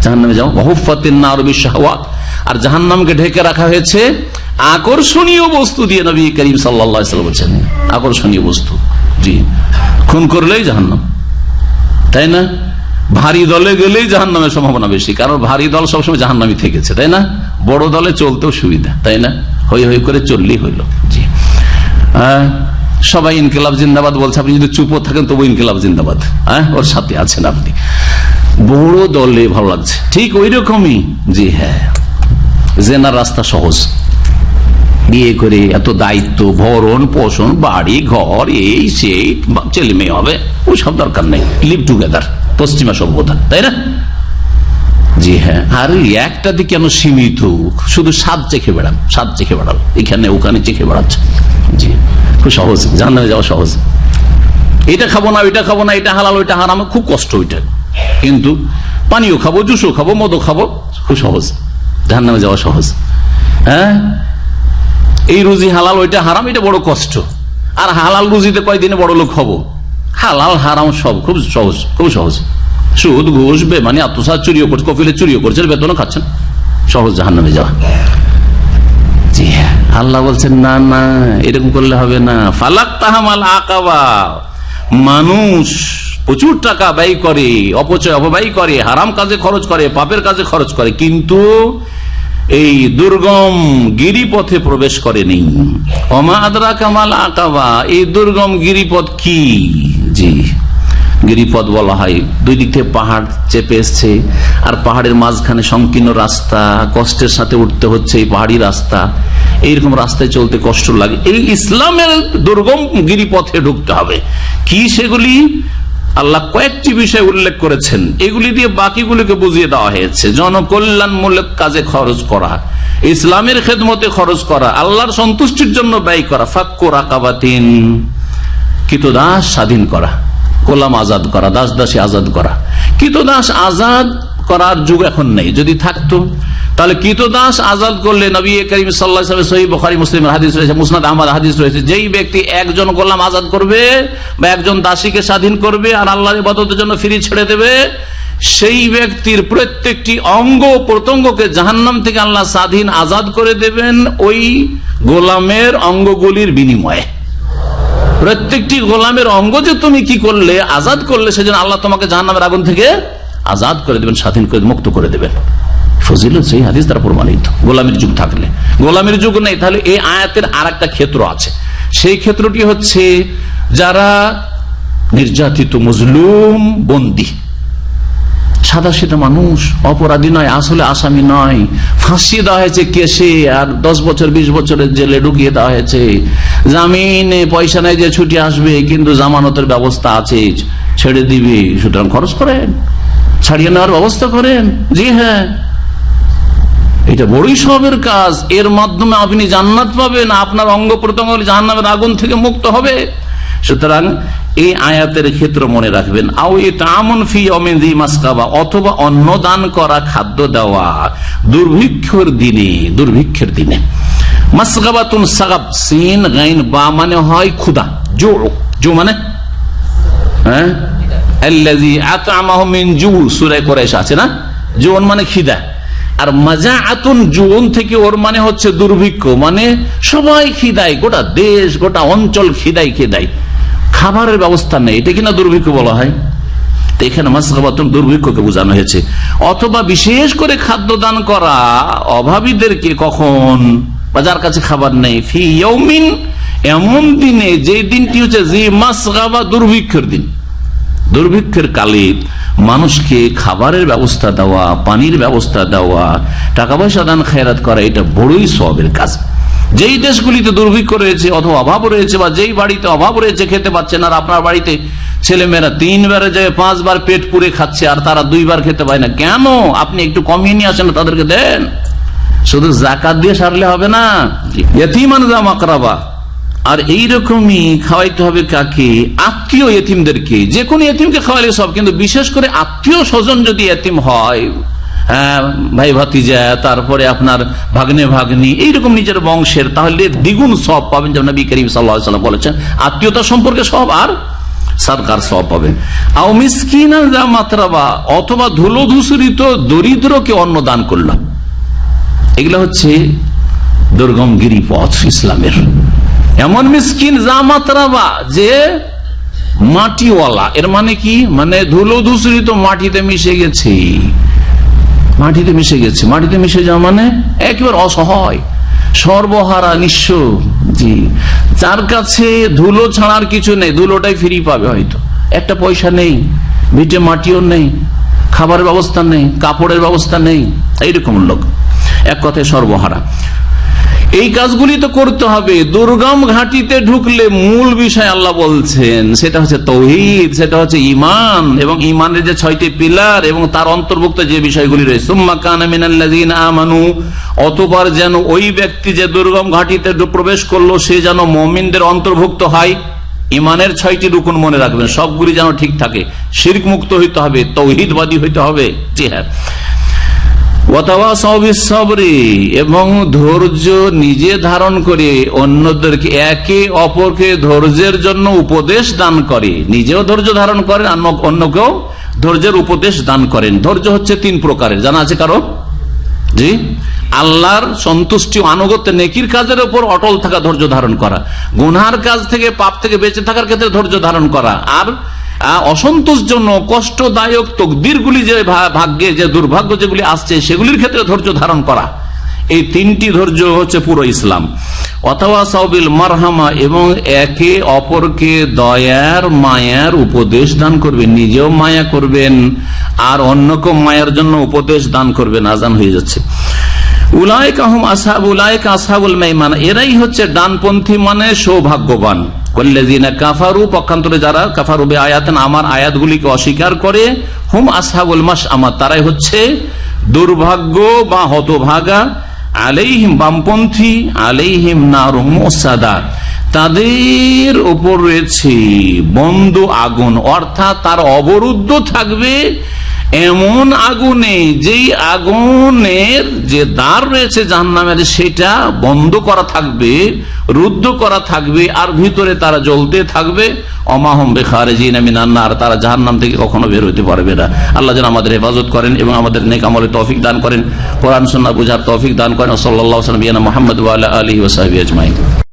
জাহান্নামে যাও। ওহুফাতিন নারু বিশ শাহাওয়াত, আর জাহান্নামকে ঢেকে রাখা হয়েছে আকর্ষণীয় বস্তু দিয়ে নবী করিম সাল্লাল্লাহু আলাইহি ওয়াসাল্লাম বলছেন, আকর্ষণীয় বস্তু। জি, খুন করলেই জাহান্নাম, তাই না? ভারী দলে গেলেই জাহান্নামের সম্ভাবনা বেশি, কারণ ভারী দল সবসময় জাহান্নামী থেকেছে, তাই না? বড় দলে চলতেও সুবিধা, তাই না? হই হই করে চললেই হইল। জি, সবাই ইনকিলাব জিন্দাবাদ বলছে, আপনি যদি চুপও থাকেন তবু ইনকিলাব জিন্দাবাদ, ওর সাথে আছেন আপনি। বড় দলে ভালো লাগছে, ঠিক ওই রকমই। জি হ্যাঁ, জেনার রাস্তা সহজ, বিয়ে করে এত দায়িত্ব, ভরণ পোষণ, বাড়ি ঘর, এই সেই, ছেলে মেয়ে হবে, ওই সব দরকার নেই। লিভ টুগেদার, পশ্চিমা সভ্যতা, তাই না? জি হ্যাঁ, আর একটা দিকে কেন সীমিত, শুধু স্বাদ চেখে বেড়ান, স্বাদ চেখে বেড়াল, এখানে ওখানে চেখে বেড়াচ্ছে। জি, খুব সহজ, জাহান্নামে যাওয়া সহজ। এটা খাবো না, ওইটা খাবো না, এটা হালাল ওইটা হারাম, খুব কষ্ট ওইটা। কিন্তু পানিও খাবো, জুসও খাবো, মদও খাবো, খুব সহজ, জাহান্নামে যাওয়া সহজ। হ্যাঁ, এই রুজি হালাল ওইটা হারাম, এটা বড় কষ্ট। আর হালাল রুজিতে কয়দিনে বড় লোক হবো, হালাল হারাম সব খুব সহজ, খুব সহজ। সুদ ঘুষ বেমানি আত্মসাৎ, চুরিও করছে, কফিলে চুরিও করছেন, বেতনও খাচ্ছেন, সহজ জাহান্নামে যাওয়া। জি হ্যাঁ, আল্লাহ বলছেন না না, এরকম করলে হবে না। ফালাক তাহামাল আকাবা, মানুষ প্রচুর টাকা ব্যয় করে, অপচয় অপব্যয় করে, হারাম কাজে খরচ করে, পাপের কাজে খরচ করে, কিন্তু এই দুর্গম গিরিপথে প্রবেশ করেনি। ওমা আদরাকা মাল আকাবা, এই দুর্গম গিরিপথ কি? জি, গিরিপথ বলা হয়, দুই দিক থেকে পাহাড় চেপে এসছে, আর পাহাড়ের মাঝখানে সংকীর্ণ রাস্তা, কষ্টের সাথে উঠতে হচ্ছে এই পাহাড়ি রাস্তা, এইরকম রাস্তায় চলতে কষ্ট লাগে। এই ইসলামের দুর্গম গিরিপথে ঢুকতে হবে। কি সেগুলি? আল্লাহ কয়েকটি বিষয় উল্লেখ করেছেন, এগুলি দিয়ে বাকিগুলিকে বুঝিয়ে দেওয়া হয়েছে। জনকল্যাণমূলক কাজে খরচ করা, ইসলামের খেদমতে খরচ করা, আল্লাহর সন্তুষ্টির জন্য ব্যয় করা, ফাক্কু রাকাবাতিন, কৃতদাস স্বাধীন করা, গোলাম আজাদ করা, দাস দাসী আজাদ করা। কৃতদাস আজাদ করার যুগ এখন নেই, যদি থাকতো তাহলে কৃতদাস আজাদ করলে নবী করিম সাল্লাল্লাহু আলাইহি ওয়াসাল্লাম, সহিহ বুখারী মুসলিমের হাদিস রয়েছে, মুসনাদ আহমদ হাদিস রয়েছে, যেই ব্যক্তি একজন গোলাম আজাদ করবে বা একজন দাসীকে স্বাধীন করবে আর আল্লাহর ইবাদতের জন্য ফ্রি ছেড়ে দেবে, সেই ব্যক্তির প্রত্যেকটি অঙ্গ প্রত্যঙ্গকে জাহান্নাম থেকে আল্লাহ স্বাধীন আজাদ করে দেবেন ওই গোলামের অঙ্গগুলির বিনিময়ে। প্রত্যেকটি গোলামের অঙ্গ যে তুমি কি করলে, আজাদ করলে, সেজন্য আল্লাহ তোমাকে জাহান্নামের আগুন থেকে আজাদ করে দেবেন, স্বাধীন করে মুক্ত করে দেবেন। ফজিলত সেই হাদিস দ্বারা প্রমাণিত। গোলামের যুগ থাকলে, গোলামের যুগ নেই, তাহলে এই আয়াতের আর একটা ক্ষেত্র আছে। সেই ক্ষেত্রটি হচ্ছে যারা নির্যাতিত, মজলুম, বন্দী, সাদা সিধা মানুষ, অপরাধী নয়, আসলে আসামি নয়, ফাঁসিয়ে দেওয়া হয়েছে কেসে, আর 10 বছর 20 বছরের জেলে ঢুকিয়ে দেওয়া হয়েছে, জামিনে পয়সা নেই যে ছুটি আসবে, কিন্তু জামানতের ব্যবস্থা আছে, ছেড়ে দিবে, সুতরাং খরচ করেন, ছাড়িয়ে নেওয়ার ব্যবস্থা করেন। জি হ্যাঁ, এটা বড়ই সবের কাজ, এর মাধ্যমে আপনি জান্নাত পাবেন, আপনার অঙ্গ প্রত্যঙ্গ জাহান্নামের আগুন থেকে মুক্ত হবে। সুতরাং এই আয়াতের ক্ষেত্র মনে রাখবেন। আও ইতআমুন ফি ইয়াউমিন যী মাসকাবা, অথবা অন্ন দান করা, খাদ্য দেওয়া দুর্ভিক্ষের দিনে, দুর্ভিক্ষের দিনে। মাসগাবাতুন, সাগাব, সিন গাইন বা মানে হয় ক্ষুধা, জু মানে হ্যাঁ, আল্লাযী আত'আমাহুম মিন জু, সূরা কুরাইশ আছে না, জুন মানে খিদা। আর মাজাআতুন, জুন থেকে ওর মানে হচ্ছে দুর্ভিক্ষ, মানে সবাই খিদায়, গোটা দেশ গোটা অঞ্চল খিদায়, খাবারের ব্যবস্থা নেই, এটা কিনা দুর্ভিক্ষ বলা হয়। তো এখানে মাসগাবাতুন দুর্ভিক্ষকে বোঝানো হয়েছে। অথবা বিশেষ করে খাদ্য দান করা অভাবীদেরকে, কখন, বা যার কাছে খাবার নেই, ফি ইয়াউমিন, এমন দিনে যে দিনটি হচ্ছে জি মাসগাবা, দুর্ভিক্ষের দিন। দুর্ভিক্ষের কালে মানুষকে খাবারের ব্যবস্থা দেওয়া, পানির ব্যবস্থা দেওয়া, টাকা পয়সা দান খেরাত করা, এটা বড়ই সওয়াবের কাজ। যেই দেশগুলিতে দুর্ভিক্ষ রয়েছে অথবা অভাব রয়েছে, বা যেই বাড়িতে অভাব রয়েছে, খেতে পাচ্ছেন, আর আপনার বাড়িতে ছেলেমেয়েরা 3 বারে যায় 5 বার পেট পুরে খাচ্ছে, আর তারা 2 বার খেতে পায় না, কেন? আপনি একটু কমিয়ে নিয়ে আসেন, তাদেরকে দেন। শুধু যাকাত দিয়ে সারলে হবে না, ইয়তীমান যা মাকরাবা। আর এইরকমই খাওয়াইতে হবে কাকে? আত্মীয় এতিমদেরকে। যে কোনো এতিমকে খাওয়াইলে সব, কিন্তু বিশেষ করে আত্মীয় স্বজন যদি এতিম হয়, ভাই ভাতিজা, তারপরে আপনার ভাগ্নে ভাগ্নি, এইরকম নিজের বংশের, তাহলে দ্বিগুণ সব পাবেন, যেমন নবী করিম সাল্লাল্লাহু আলাইহি ওয়াসাল্লাম বলেছেন, আত্মীয়তা সম্পর্কে সব আর সদকার সব পাবেন। আও মিসকিনান যা মাতরাবা, অথবা ধুলো ধূসরিত দরিদ্রকে অন্ন দান করলাম। এগুলো হচ্ছে দুর্গম গিরিপথ ইসলামের। এমন মিসকিন জামাতরাবা, যে মাটিওয়ালা। এর মানে কি? মানে ধুলো ধূসরি তো মাটিতে মিশে গেছে, মাটিতে মিশে গেছে। মাটিতে মিশে যাওয়া মানে একেবারে অসহায়, সর্বহারা, নিঃস্ব। জি, যার কাছে ধুলো ছাড়ার কিছু নেই, ধুলোটাই ফিরি পাবে। হয়তো একটা পয়সা নেই, ভিটে মাটিও নেই, খাবারের ব্যবস্থা নেই, কাপড়ের ব্যবস্থা নেই, এইরকম লোক, এক কথায় সর্বহারা। এই কাজগুলি তো করতে হবে। দুর্গম ঘাটিতে ঢুকলে মূল বিষয় আল্লাহ বলছেন সেটা হচ্ছে তাওহীদ, সেটা হচ্ছে ঈমান, এবং ঈমানের যে 6টি পিলার এবং তার অন্তর্ভুক্ত যে বিষয়গুলি রয়েছে। সুম্মা কানা মিনাল্লাযীনা আমানু, অতঃপর যেন ওই ব্যক্তি যে দুর্গম ঘাটিতে প্রবেশ করলো সে যেন মুমিনদের অন্তর্ভুক্ত হয়। ঈমানের 6টি রুকন মনে রাখবেন, সবগুলি যেন ঠিক থাকে। শিরক মুক্ত হইতে হবে, তাওহীদবাদী হইতে হবে। জি হ্যাঁ, এবং ধৈর্য নিজে ধারণ করে অন্যদেরকে, একে অপরকে ধৈর্যের জন্য উপদেশ দান করে, নিজেও ধৈর্য ধারণ করেন, অন্যকেও ধৈর্যের উপদেশ দান করেন। ধৈর্য হচ্ছে 3 প্রকারের, জানা আছে কারো? জি, আল্লাহর সন্তুষ্টি, আনুগত্য, নেকির কাজের উপর অটল থাকা, ধৈর্য ধারণ করা। গুনার কাজ থেকে, পাপ থেকে বেঁচে থাকার ক্ষেত্রে ধৈর্য ধারণ করা। আর অসন্তোষজনক, কষ্টদায়ক তকদিরগুলি, যে ভাগ্যে যে দুর্ভাগ্য যেগুলি আসছে সেগুলির ক্ষেত্রে ধৈর্য ধারণ করা। এই 3টি ধৈর্য হচ্ছে পুরো ইসলাম। অথবা সাউবিল মারহামা, এবং একে অপরকে দয়ার, মায়ার উপদেশ দান করবেন, নিজেও মায়া করবেন আর অন্যকে মায়ার জন্য উপদেশ দান করবেন। আজান হয়ে যাচ্ছে। উলাইকা হুম উলাইকা আসহাবুল মাইমানা, এরাই হচ্ছে ডানপন্থী, মানে সৌভাগ্যবান। ওয়াল্লাযীনা কাফারু, পক্ষান্তরে যারা কাফারু বিআয়াতিনা, আমার আয়াতগুলিকে অস্বীকার করে, হুম আসহাবুল মাশআমা, তারাই হচ্ছে দুর্ভাগ্য বা হতভাগা। আলাইহিম, বামপন্থী, আলাইহিম নারুম মুসাদা, তাদের উপর রয়েছে বন্ধ আগুন, অর্থাৎ তার অবরুদ্ধ থাকবে এমন আগুনে, যেই আগুনের যে দ্বার রয়েছে জাহান্নামের, সেটা বন্ধ করা থাকবে, রুদ্ধ করা থাকবে, আর ভিতরে তারা জ্বলতে থাকবে। অমাহুম বিখারিজিনা মিনান নার, তারা জাহান্নাম থেকে কখনো বের হতে পারবে না। আল্লাহ যেন আমাদের হেফাজত করেন এবং আমাদের নেক আমলে তৌফিক দান করেন, কোরআন সুন্নাহ বুঝার তৌফিক দান করেন। সাল্লাল্লাহু আলাইহি ওয়া সাল্লাম মুহাম্মদ ওয়া আলা আলিহি ওয়া সাহবিহি আজমাইন।